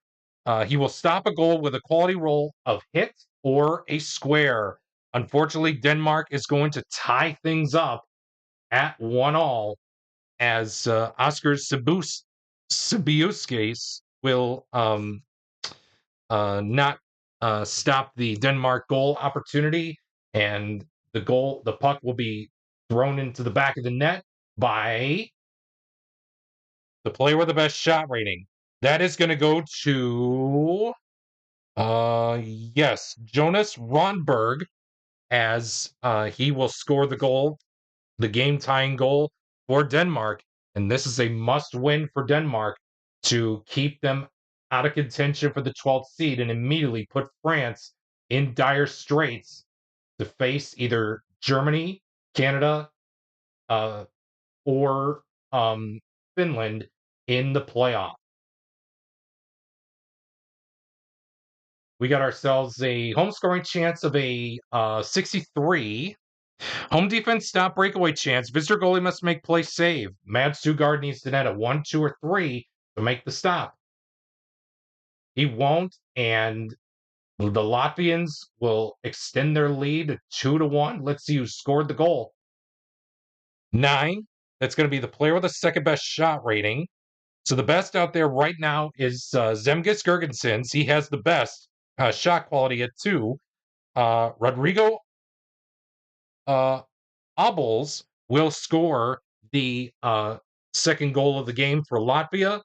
He will stop a goal with a quality roll of hit or a square. Unfortunately, Denmark is going to tie things up at 1-1 as Oscar Sibiuskis will not stop the Denmark goal opportunity, and the puck will be thrown into the back of the net by the player with the best shot rating. That is going to go to, yes, Jonas Ronberg, as he will score the goal, the game-tying goal for Denmark. And this is a must-win for Denmark to keep them out of contention for the 12th seed and immediately put France in dire straits to face either Germany, Canada, uh, or Finland in the playoff. We got ourselves a home scoring chance of a 63. Home defense stop breakaway chance. Visitor goalie must make play save. Mads Sugard needs to net a 1, 2, or 3 to make the stop. He won't, and the Latvians will extend their lead to 2-1. Let's see who scored the goal. 9. That's going to be the player with the second best shot rating. So the best out there right now is Zemgus Girgensons. He has the best shot quality at 2. Rodrigo Abels will score the second goal of the game for Latvia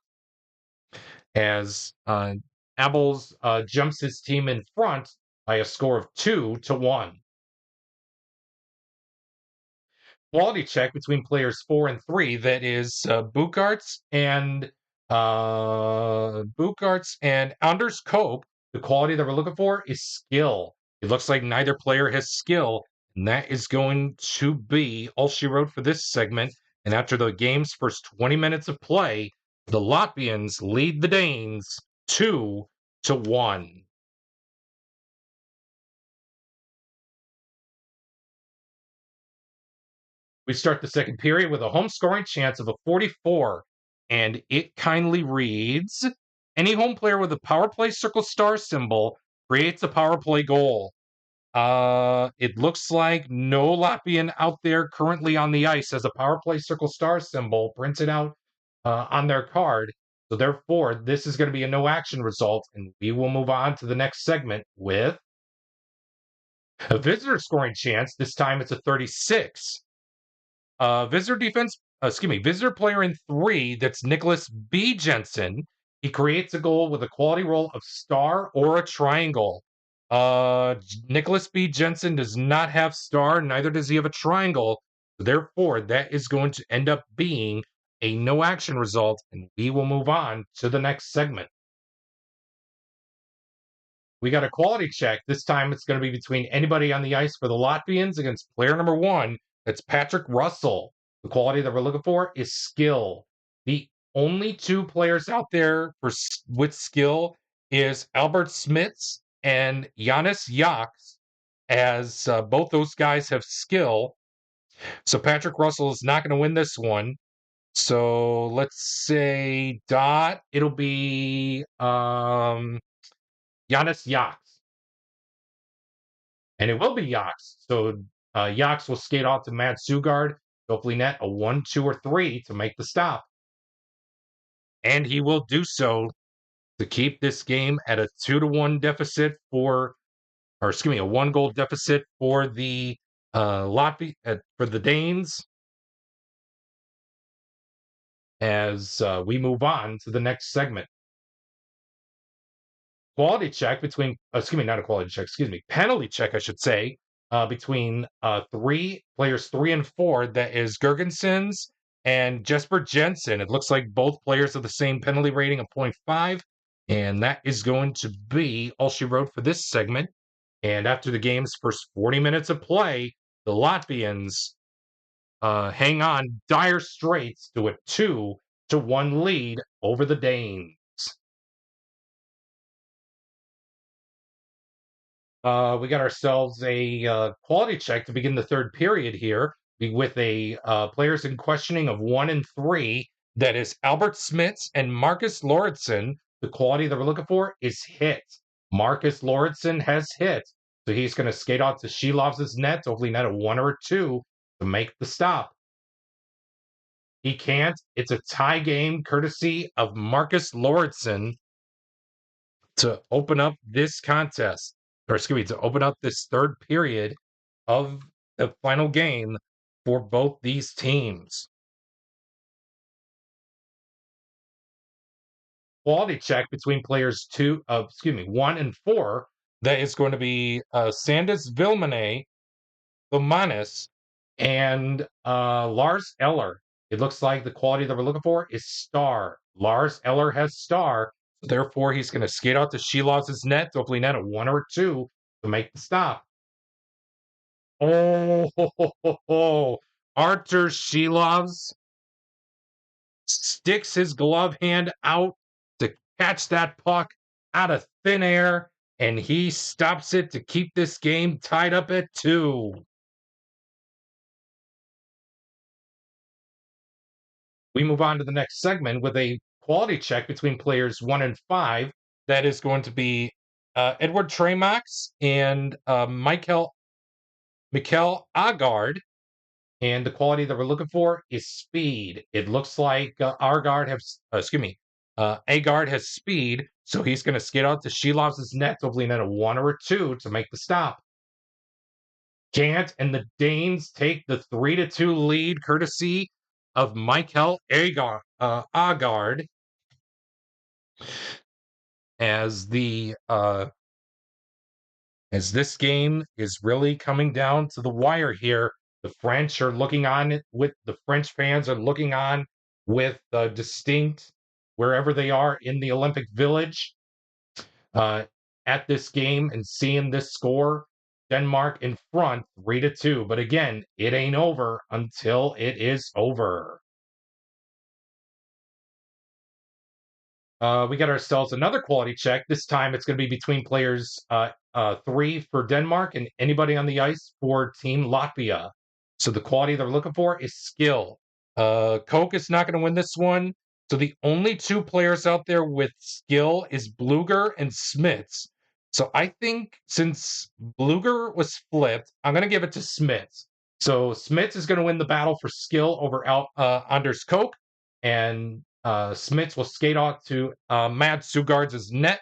as Abels jumps his team in front by a score of 2-1. Quality check between players 4 and 3. That is Bukarts and Anders Cope. The quality that we're looking for is skill. It looks like neither player has skill, and that is going to be all she wrote for this segment. And after the game's first 20 minutes of play, the Latvians lead the Danes 2-1. We start the second period with a home scoring chance of a 44, and it kindly reads, any home player with a power play circle star symbol creates a power play goal. It looks like no Latvian out there currently on the ice has a power play circle star symbol printed out on their card. So therefore, this is going to be a no action result, and we will move on to the next segment with a visitor scoring chance. This time it's a 36. Visitor player in 3, that's Nicholas B. Jensen. He creates a goal with a quality roll of star or a triangle. Nicholas B. Jensen does not have star, neither does he have a triangle. Therefore, that is going to end up being a no action result, and we will move on to the next segment. We got a quality check. This time it's going to be between anybody on the ice for the Latvians against player number 1. That's Patrick Russell. The quality that we're looking for is skill. The only 2 players out there with skill is Albert Smits and Giannis Yaks, as both those guys have skill. So Patrick Russell is not going to win this one. So let's say dot. It'll be Giannis Yaks. And it will be Yaks. So Yaks will skate off to Matt Sugard, hopefully net a 1, 2, or 3 to make the stop. And he will do so to keep this game at a 2-1 deficit a 1-goal deficit for the Latvia for the Danes. As we move on to the next segment. Quality check between, not a quality check, penalty check, I should say, between 3 and 4. That is Gergensons and Jesper Jensen. It looks like both players have the same penalty rating of 0.5, and that is going to be all she wrote for this segment. And after the game's first 40 minutes of play, the Latvians hang on dire straits to a 2-1 lead over the Danes. We got ourselves a quality check to begin the third period here with a players in questioning of 1 and 3. That is Albert Smits and Marcus Lauritsen. The quality that we're looking for is hit. Marcus Lauritsen has hit. So he's going to skate off to Shilov's net, hopefully net a 1 or a 2 to make the stop. He can't. It's a tie game courtesy of Marcus Lauritsen to open up this contest. To open up this third period of the final game for both these teams. Quality check between players 1 and 4. That is going to be Sandis Vilmanis, and Lars Eller. It looks like the quality that we're looking for is star. Lars Eller has star. Therefore, he's going to skate out to Shilov's net, hopefully net a 1 or a 2 to make the stop. Oh, ho, ho, ho, ho. Artur Shilovs sticks his glove hand out to catch that puck out of thin air, and he stops it to keep this game tied up at 2. We move on to the next segment with a quality check between players 1 and 5. That is going to be Edward Tremax and Mikel Agard. And the quality that we're looking for is speed. It looks like Agard has speed, so he's going to skid out to Shilovs' net, hopefully net a 1 or a 2 to make the stop. Gant and the Danes take the 3-2 lead, courtesy of Michael Agard, as this game is really coming down to the wire here. The French fans are looking on with distinct wherever they are in the Olympic Village at this game and seeing this score. Denmark in front 3-2. But again, it ain't over until it is over. We got ourselves another quality check. This time it's going to be between players 3 for Denmark and anybody on the ice for Team Latvia. So the quality they're looking for is skill. Koch is not going to win this one. So the only 2 players out there with skill is Bluger and Smits. So I think since Bluger was flipped, I'm going to give it to Smits. So Smits is going to win the battle for skill over Anders Koch, and Smits will skate off to Matt Sugard's net,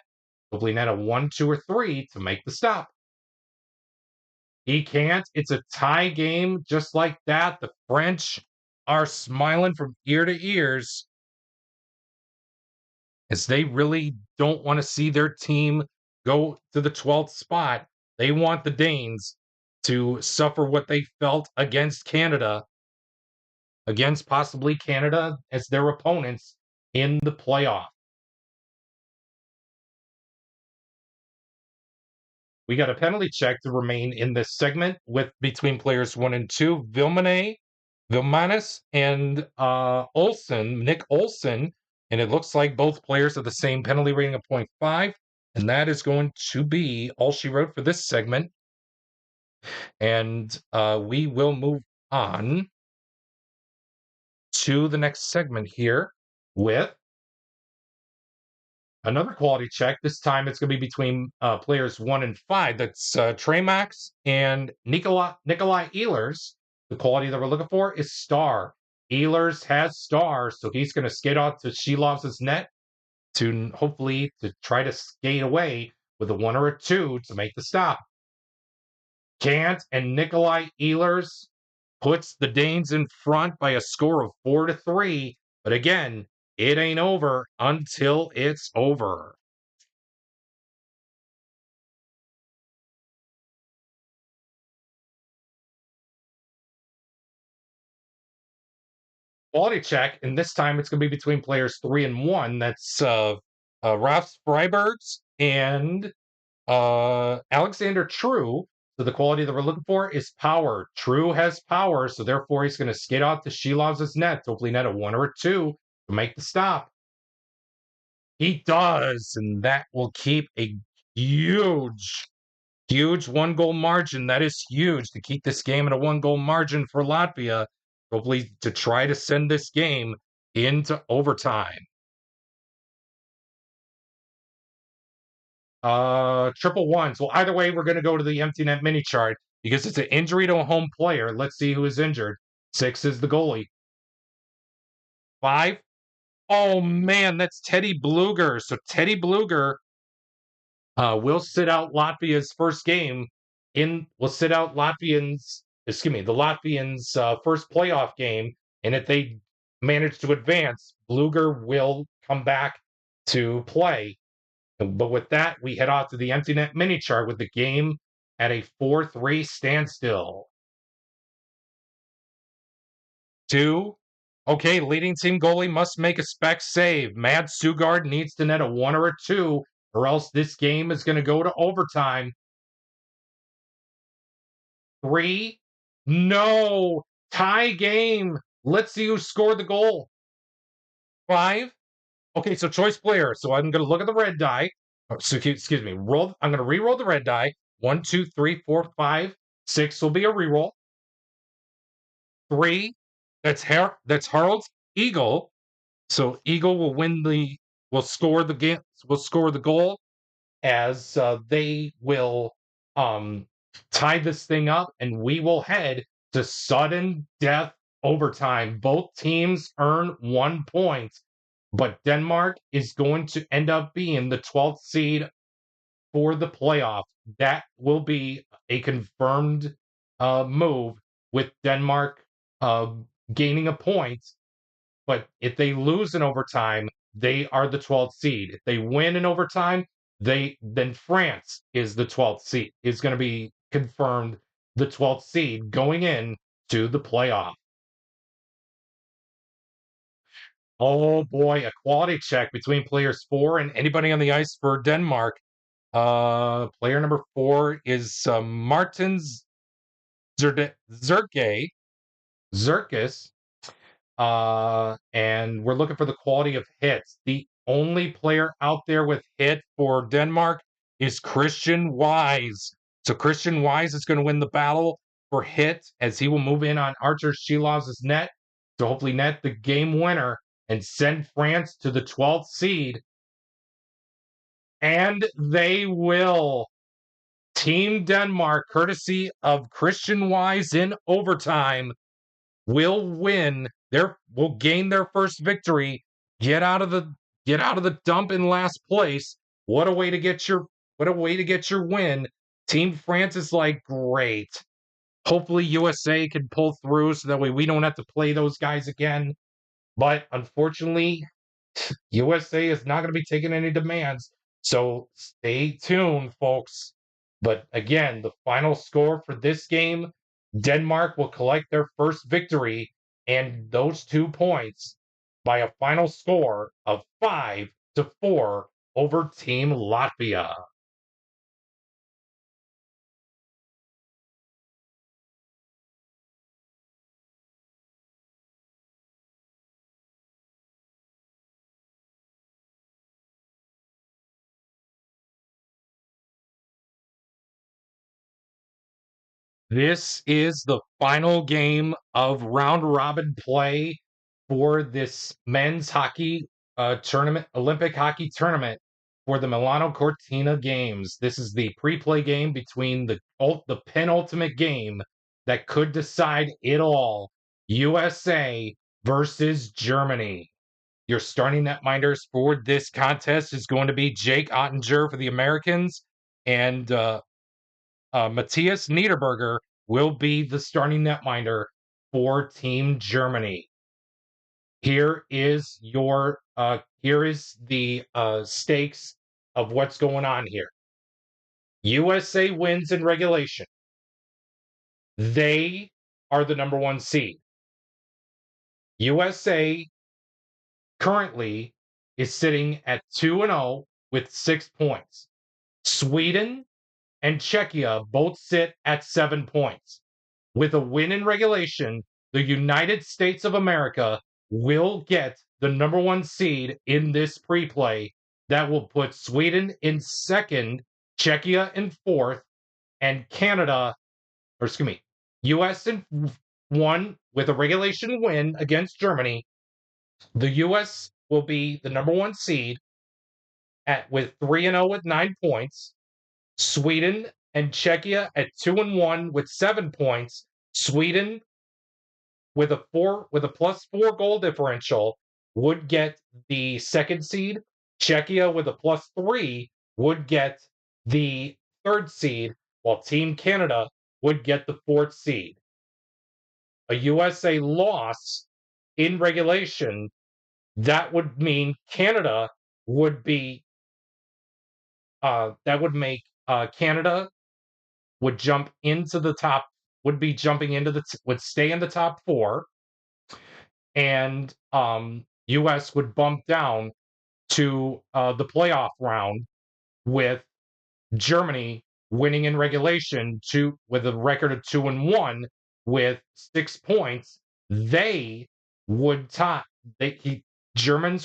hopefully net a 1, 2, or 3 to make the stop. He can't. It's a tie game just like that. The French are smiling from ear to ears as they really don't want to see their team go to the 12th spot. They want the Danes to suffer what they felt against Canada, against possibly Canada as their opponents in the playoff. We got a penalty check to remain in this segment with between players 1 and 2, Vilmanis, and Nick Olson, and it looks like both players have the same penalty rating of 0.5, and that is going to be all she wrote for this segment. And we will move on to the next segment here with another quality check. This time it's going to be between players 1 and 5. That's Tremax and Nikolai Ehlers. The quality that we're looking for is star. Ehlers has star, so he's going to skate off to Shilovs' net to hopefully to try to skate away with a 1 or a 2 to make the stop. Gant and Nikolai Ehlers puts the Danes in front by a score of 4-3. But again, it ain't over until it's over. Quality check, and this time it's going to be between players 3 and 1. That's Ralph Freibergs and Alexander True. So the quality that we're looking for is power. True has power, so therefore he's going to skate off to Shilovs' net, hopefully net a 1 or a 2 to make the stop. He does, and that will keep a huge 1-goal margin. That is huge to keep this game at a 1-goal margin for Latvia, hopefully to try to send this game into overtime. Triple ones. Well, either way, we're going to go to the empty net mini chart because it's an injury to a home player. Let's see who is injured. 6 is the goalie. 5. Oh man, that's Teddy Bluger. So Teddy Bluger will sit out Latvia's first game. Will sit out the Latvians' first playoff game, and if they manage to advance, Bluger will come back to play. But with that, we head off to the empty net mini chart with the game at a 4-3 standstill. 2. Okay, leading team goalie must make a spec save. Mad Sugard needs to net a 1 or a 2, or else this game is going to go to overtime. 3. No. Tie game. Let's see who scored the goal. 5. Okay, so choice player. So I'm going to look at the red die. So excuse me. Roll. I'm going to re-roll the red die. 1, 2, 3, 4, 5, 6 will be a re-roll. 3. That's Harold's eagle. So eagle will score the game. Will score the goal as they will um, tie this thing up, and we will head to sudden death overtime. Both teams earn 1 point, but Denmark is going to end up being the 12th seed for the playoff. That will be a confirmed move with Denmark uh, gaining a point. But if they lose in overtime, they are the 12th seed. If they win in overtime, then France is the 12th seed, is going to be confirmed the 12th seed going in to the playoff. Oh boy, a quality check between players 4 and anybody on the ice for Denmark. Player number 4 is Martins Zerkis. And we're looking for the quality of hits. The only player out there with hit for Denmark is Christian Wise. So Christian Wise is going to win the battle for hit as he will move in on Archer Shilov's net to hopefully net the game winner and send France to the 12th seed. And they will. Team Denmark, courtesy of Christian Wise in overtime, will gain their first victory, get out of the dump in last place. What a way to get your win. Team France is like, great. Hopefully USA can pull through so that way we don't have to play those guys again. But unfortunately, USA is not going to be taking any demands. So stay tuned, folks. But again, the final score for this game, Denmark will collect their first victory and those 2 points by a final score of 5-4 over Team Latvia. This is the final game of round robin play for this men's hockey tournament, Olympic hockey tournament for the Milano Cortina games. This is the pre-play game between the penultimate game that could decide it all. USA versus Germany. Your starting netminders for this contest is going to be Jake Ottinger for the Americans and Matthias Niederberger will be the starting netminder for Team Germany. Here is the stakes of what's going on here. USA wins in regulation. They are the number 1 seed. USA currently is sitting at 2-0 with 6 points. Sweden and Czechia both sit at 7 points. With a win in regulation, the United States of America will get the number 1 seed in this pre-play. That will put Sweden in 2nd, Czechia in 4th, and US in 1 with a regulation win against Germany. The US will be the number 1 seed with 3-0 with 9 points. Sweden and Czechia at 2-1 with 7 points. Sweden with a +4 goal differential would get the 2nd seed. Czechia with a +3 would get the 3rd seed, while Team Canada would get the 4th seed. A USA loss in regulation, that would mean Canada would be that would make Canada would jump into the top, would be jumping into would stay in the top 4, and US would bump down to the playoff round with Germany winning in regulation with a record of 2-1 with 6 points, they would tie. Germany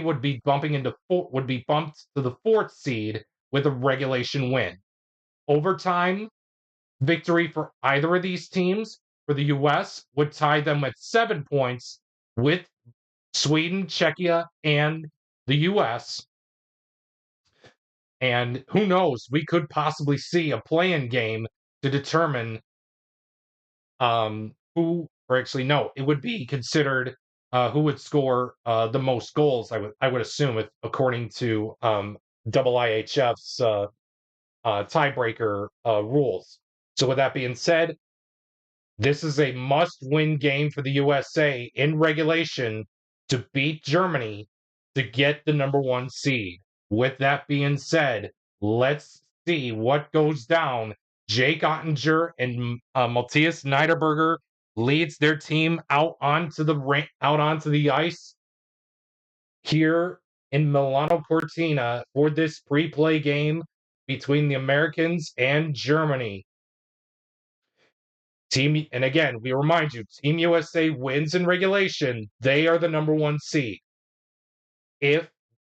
would be bumped to the fourth seed with a regulation win. Overtime victory for either of these teams for the US would tie them with 7 points with Sweden, Czechia, and the US. And who knows, we could possibly see a play-in game to determine who, or actually, no, it would be considered who would score the most goals, I would assume, according to IIHF's tiebreaker rules. So with that being said, this is a must-win game for the USA in regulation to beat Germany to get the number 1 seed. With that being said, let's see what goes down. Jake Ottinger and Matthias Niederberger leads their team out onto the ice here in Milano Cortina for this pre-play game between the Americans and Germany. And again, we remind you, Team USA wins in regulation, they are the number 1 seed. If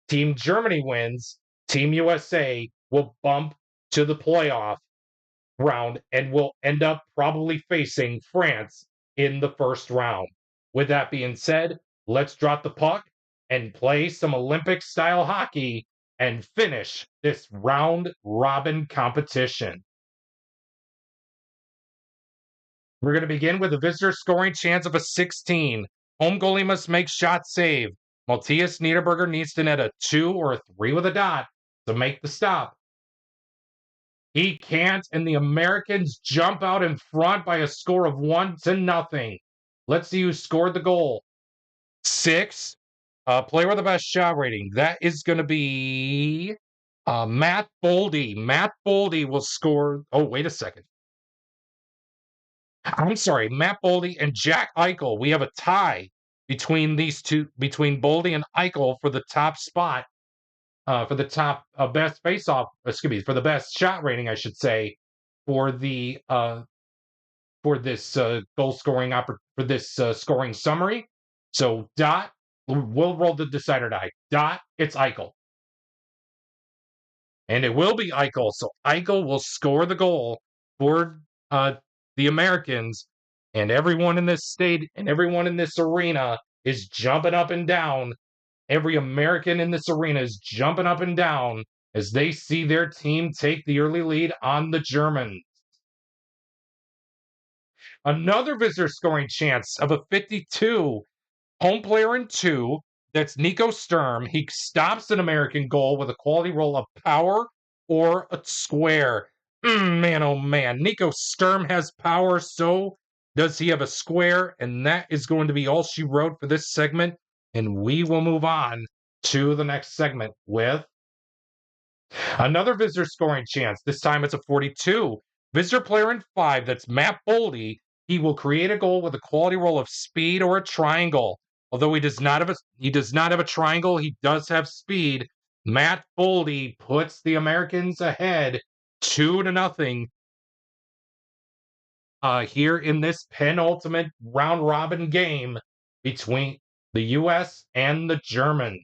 Team Germany wins, Team USA will bump to the playoff round and will end up probably facing France in the first round. With that being said, let's drop the puck and play some Olympic-style hockey and finish this round-robin competition. We're going to begin with a visitor scoring chance of a 16. Home goalie must make shot save. Matthias Niederberger needs to net a 2 or a 3 with a dot to make the stop. He can't, and the Americans jump out in front by a score of 1-0. Let's see who scored the goal. 6. Player with the best shot rating. That is going to be Matt Boldy. Matt Boldy will score. Oh, wait a second. I'm sorry, Matt Boldy and Jack Eichel. We have a tie between these two, between Boldy and Eichel for the top spot, for the top best face-off. Excuse me, for the best shot rating, I should say, for the for this goal scoring for this scoring summary. So dot, we'll roll the decider die. Dot, it's Eichel. And it will be Eichel. So Eichel will score the goal for the Americans, and everyone in this state and everyone in this arena is jumping up and down. Every American in this arena is jumping up and down as they see their team take the early lead on the Germans. Another visitor scoring chance of a 52. Home player in 2. That's Nico Sturm. He stops an American goal with a quality roll of power or a square. Man, oh man. Nico Sturm has power, so does he have a square? And that is going to be all she wrote for this segment. And we will move on to the next segment with another visitor scoring chance. This time it's a 42. Visitor player in 5. That's Matt Boldy. He will create a goal with a quality roll of speed or a triangle. Although he does not have a triangle, he does have speed. Matt Boldy puts the Americans ahead 2-0 here in this penultimate round robin game between the US and the Germans.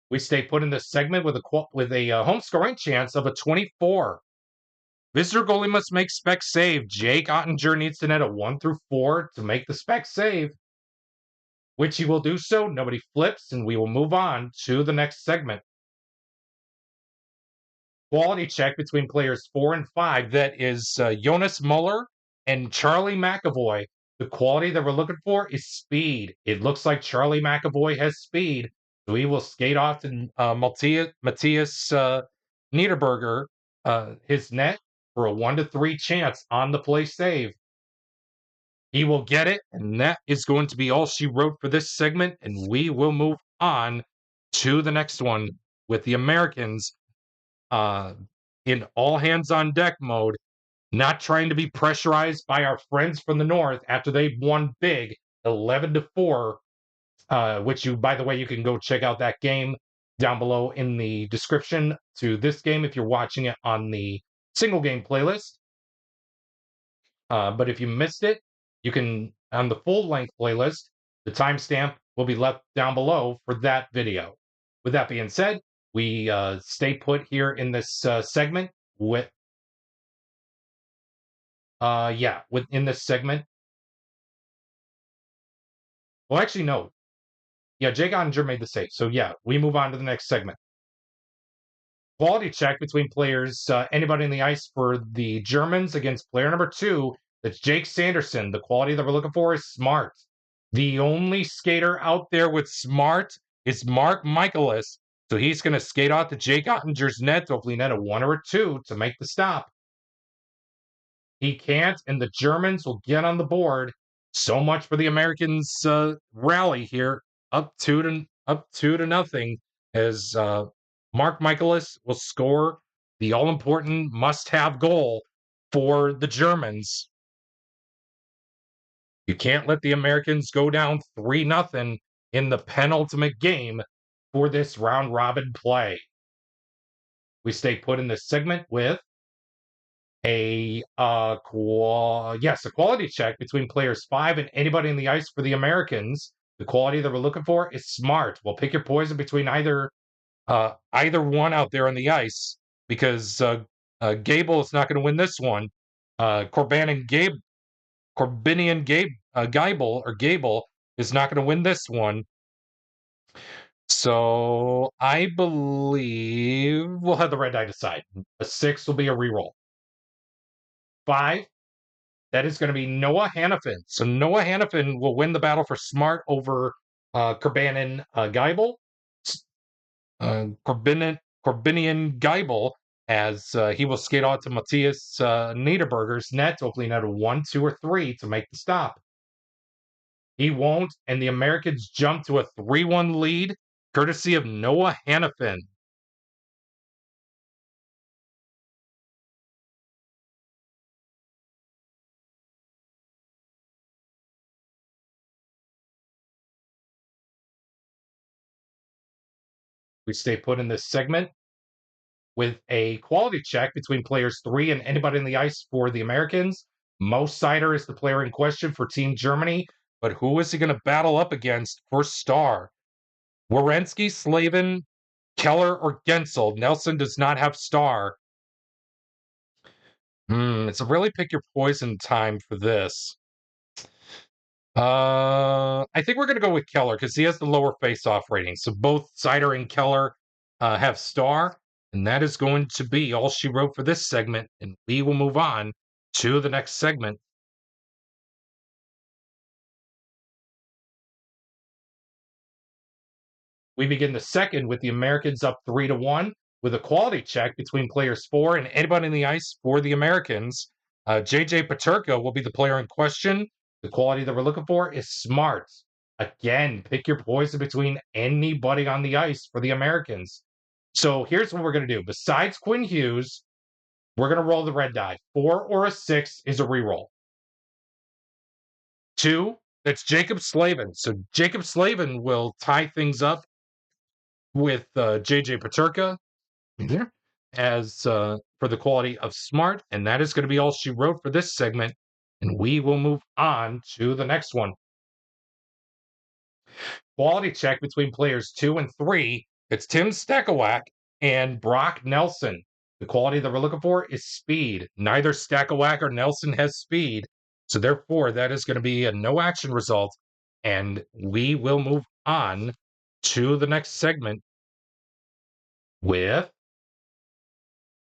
We stay put in this segment with a home scoring chance of a 24. Visitor goalie must make spec save. Jake Ottinger needs to net a 1-4 to make the spec save, which he will do so. Nobody flips, and we will move on to the next segment. Quality check between players 4 and 5. That is Jonas Muller and Charlie McAvoy. The quality that we're looking for is speed. It looks like Charlie McAvoy has speed, so he will skate off to Matthias Niederberger, his net, for a 1-3 chance on the play save. He will get it, and that is going to be all she wrote for this segment, and we will move on to the next one with the Americans in all hands on deck mode, not trying to be pressurized by our friends from the north after they won big 11-4, which by the way, you can go check out that game down below in the description to this game if you're watching it on the single game playlist. But if you missed it, you can, on the full length playlist, the timestamp will be left down below for that video. With that being said, we stay put here in this segment with, within this segment. Well, actually, no. Yeah, Jake Ottinger made the save. So, yeah, we move on to the next segment. Quality check between players, anybody in the ice for the Germans against player number 2. That's Jake Sanderson. The quality that we're looking for is smart. The only skater out there with smart is Mark Michaelis. So he's going to skate out to Jake Ottinger's net, hopefully net a 1 or a 2 to make the stop. He can't, and the Germans will get on the board. So much for the Americans' rally here, up 2-0, as Mark Michaelis will score the all-important must-have goal for the Germans. You can't let the Americans go down 3-0 in the penultimate game for this round-robin play. We stay put in this segment with a quality check between players 5 and anybody in the ice for the Americans. The quality that we're looking for is smart. We'll pick your poison between either one out there on the ice, because Gable is not going to win this one. Gable is not going to win this one. So I believe we'll have the red die decide. A 6 will be a reroll. 5, that is going to be Noah Hannafin. So Noah Hannafin will win the battle for smart over Corbinian Geibel. Corbinian Geibel, as he will skate out to Matthias Niederberger's net, hopefully net a 1, 2, or 3 to make the stop. He won't, and the Americans jump to a 3-1 lead, courtesy of Noah Hannafin. We stay put in this segment with a quality check between players 3 and anybody in the ice for the Americans. Mo Seider is the player in question for Team Germany, but who is he going to battle up against for star? Werenski, Slavin, Keller, or Gensel? Nelson does not have star. It's a really pick your poison time for this. I think we're going to go with Keller because he has the lower face-off rating. So both Seider and Keller have star, and that is going to be all she wrote for this segment. And we will move on to the next segment. We begin the second with the Americans up 3-1 with a quality check between players 4 and anybody in the ice for the Americans. JJ Peterka will be the player in question. The quality that we're looking for is smart. Again, pick your poison between anybody on the ice for the Americans. So here's what we're going to do. Besides Quinn Hughes, we're going to roll the red die. 4 or a 6 is a reroll. 2, that's Jacob Slavin. So Jacob Slavin will tie things up with JJ Peterka as for the quality of smart, and that is going to be all she wrote for this segment, and we will move on to the next one. Quality check between players 2 and 3. It's Tim Stakowak and Brock Nelson. The quality that we're looking for is speed. Neither Stakowak or Nelson has speed, so therefore that is going to be a no action result, and we will move on to the next segment with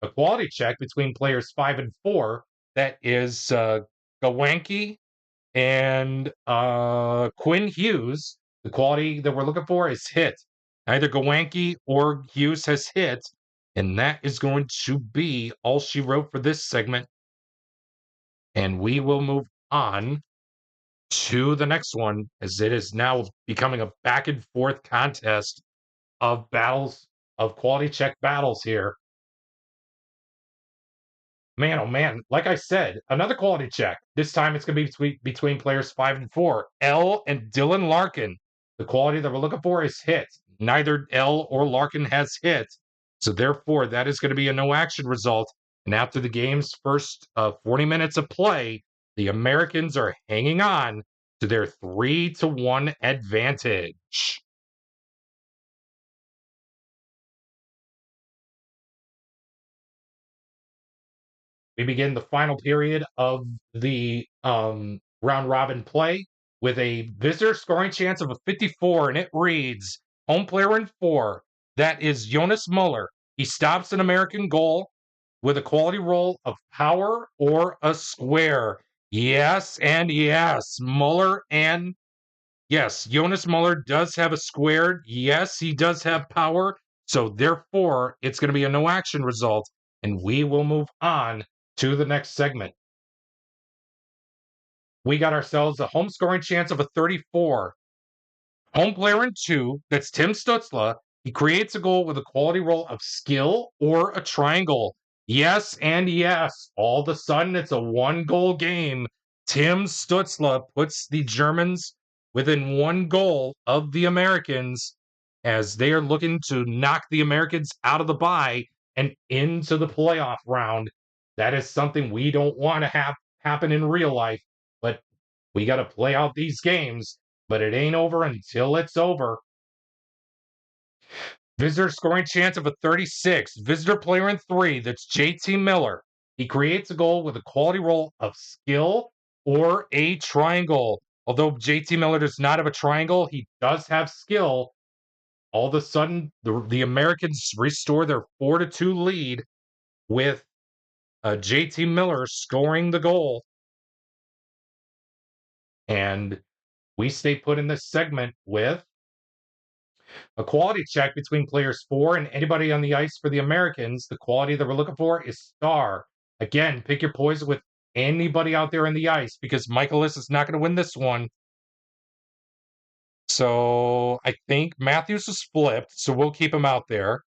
a quality check between players 5 and 4. That is Gawanke and Quinn Hughes. The quality that we're looking for is hit. Neither Gawanke or Hughes has hit, and that is going to be all she wrote for this segment. And we will move on to the next one, as it is now becoming a back and forth contest of battles, of quality check battles here. Man, oh man, like I said, another quality check. This time it's going to be between players 5 and 4. L and Dylan Larkin. The quality that we're looking for is hit. neither L or Larkin has hit. So therefore, that is going to be a no action result. And after the game's first 40 minutes of play, the Americans are hanging on to their 3-1 advantage. We begin the final period of the round robin play with a visitor scoring chance of a 54, and it reads home player in 4. That is Jonas Muller. He stops an American goal with a quality roll of power or a square. Yes, and yes, Muller and yes, Jonas Muller does have a square. Yes, he does have power. So therefore, it's going to be a no action result, and we will move on to the next segment. We got ourselves a home scoring chance of a 34. Home player in 2, that's Tim Stutzla. He creates a goal with a quality roll of skill or a triangle. Yes, and yes. All of a sudden, it's a 1-goal game. Tim Stutzla puts the Germans within 1 goal of the Americans as they are looking to knock the Americans out of the bye and into the playoff round. That is something we don't want to have happen in real life, but we got to play out these games, but it ain't over until it's over. Visitor scoring chance of a 36. Visitor player in 3. That's JT Miller. He creates a goal with a quality roll of skill or a triangle. Although JT Miller does not have a triangle, he does have skill. All of a sudden, the Americans restore their 4-2 lead with JT Miller scoring the goal. And we stay put in this segment with a quality check between players 4 and anybody on the ice for the Americans. The quality that we're looking for is star. Again, pick your poison with anybody out there in the ice because Michaelis is not going to win this one. So I think Matthews is flipped, so we'll keep him out there.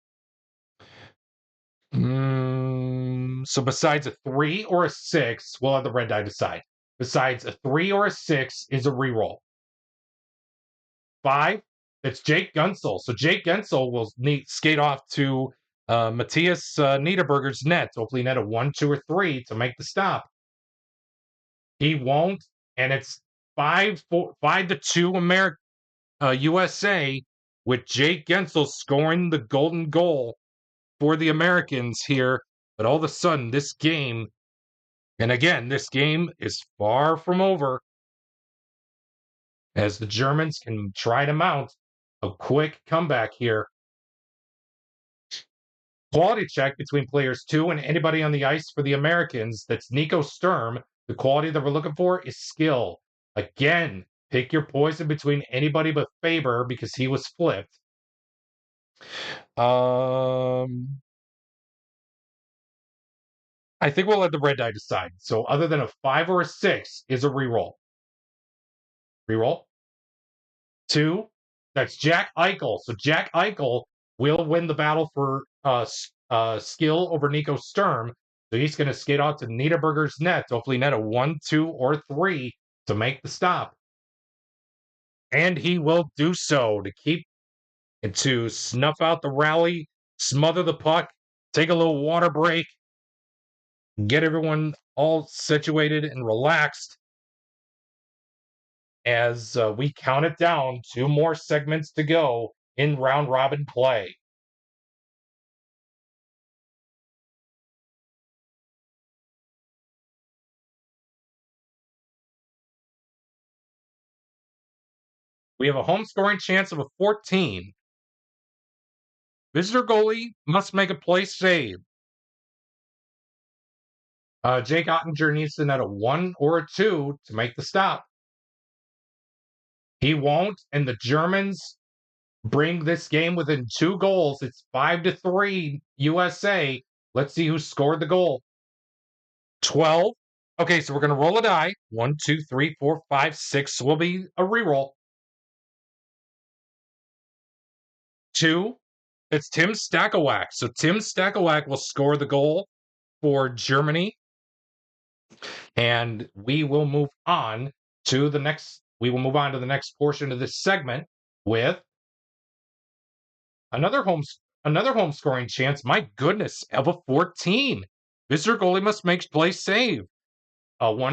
So besides a 3 or a 6, we'll have the red die decide. Besides a 3 or a 6 is a reroll. 5, it's Jake Gunsel. So Jake Gunsel will skate off to Matthias Niederberger's net. Hopefully net a 1, 2, or 3 to make the stop. He won't, and it's 5-2 USA with Jake Gunsel scoring the golden goal for the Americans here. But all of a sudden, this game, and again, this game is far from over as the Germans can try to mount a quick comeback here. Quality check between players 2 and anybody on the ice for the Americans. That's Nico Sturm. The quality that we're looking for is skill. Again, pick your poison between anybody but Faber because he was flipped. I think we'll let the red die decide. So other than a 5 or a 6 is a reroll. Reroll. 2, that's Jack Eichel. So Jack Eichel will win the battle for skill over Nico Sturm. So he's going to skate out to Niederberger's net, hopefully net a 1, 2, or 3 to make the stop. And he will do so to keep and to snuff out the rally, smother the puck, take a little water break, get everyone all situated and relaxed as we count it down. 2 more segments to go in round robin play. We have a home scoring chance of a 14. Visitor goalie must make a play save. Jake Ottinger needs to net a 1 or a 2 to make the stop. He won't, and the Germans bring this game within 2 goals. It's 5-3 USA. Let's see who scored the goal. 12. Okay, so we're going to roll a die. 1, 2, 3, 4, 5, 6 will be a reroll. 2, it's Tim Stakowak. So Tim Stakowak will score the goal for Germany. And we will move on to the next. We will move on to the next portion of this segment with Another home scoring chance. My goodness, of a 14. Visitor goalie must make play save. A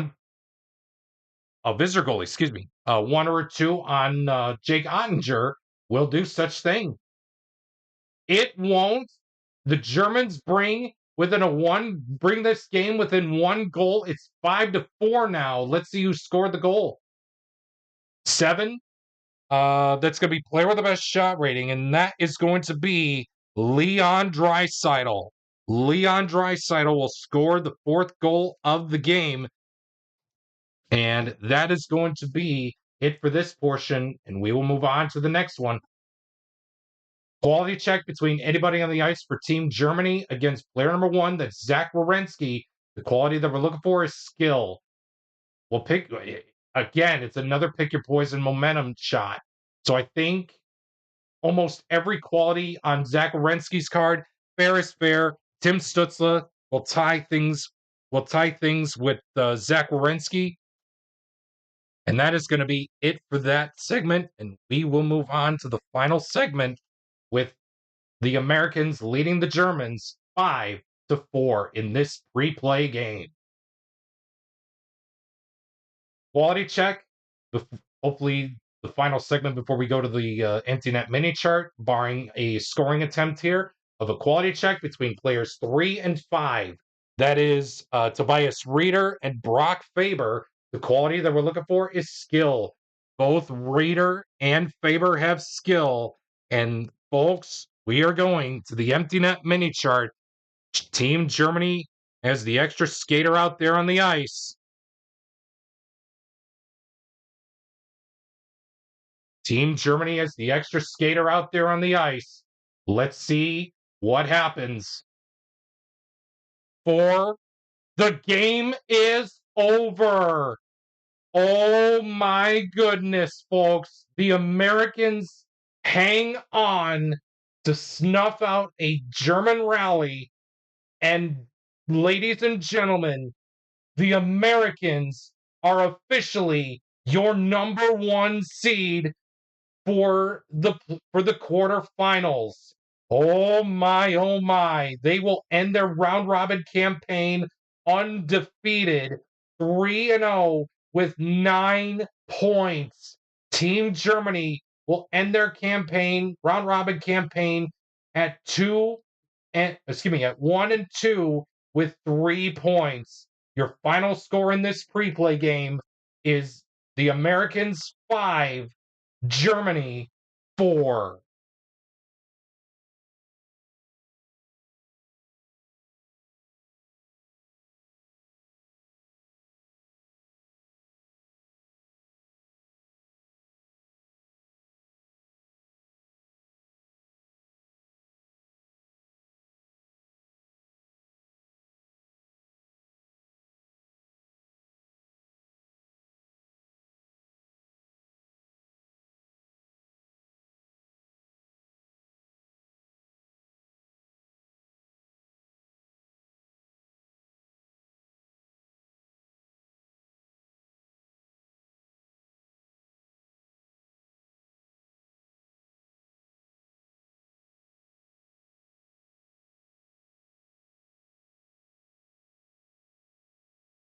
visitor goalie, excuse me. One or two on Jake Ottinger will do such thing. It won't. The Germans bring this game within one goal. It's 5-4 now. Let's see who scored the goal. 7. That's going to be player with the best shot rating, and that is going to be Leon Draisaitl. Leon Draisaitl will score the 4th goal of the game, and that is going to be it for this portion, and we will move on to the next one. Quality check between anybody on the ice for Team Germany against player number 1, that's Zach Werenski. The quality that we're looking for is skill. We'll pick, again, it's another pick your poison momentum shot. So I think almost every quality on Zach Werenski's card, fair is fair. Tim Stutzla will tie things with Zach Werenski. And that is going to be it for that segment. And we will move on to the final segment with the Americans leading the Germans 5-4 in this pre-play game. Quality check. Hopefully, the final segment before we go to the empty net mini chart, barring a scoring attempt here, of a quality check between players 3 and 5. That is Tobias Reeder and Brock Faber. The quality that we're looking for is skill. Both Reeder and Faber have skill. And folks, we are going to the empty net mini chart. Team Germany has the extra skater out there on the ice. Team Germany has the extra skater out there on the ice. Let's see what happens. For the game is over. Oh my goodness, folks. The Americans hang on to snuff out a German rally. And ladies and gentlemen, the Americans are officially your number 1 seed for the quarterfinals. Oh my. They will end their round robin campaign undefeated, 3-0 with 9 points. Team Germany will end their round robin campaign at 1-2 with 3 points. Your final score in this pre-play game is the Americans 5, Germany 4.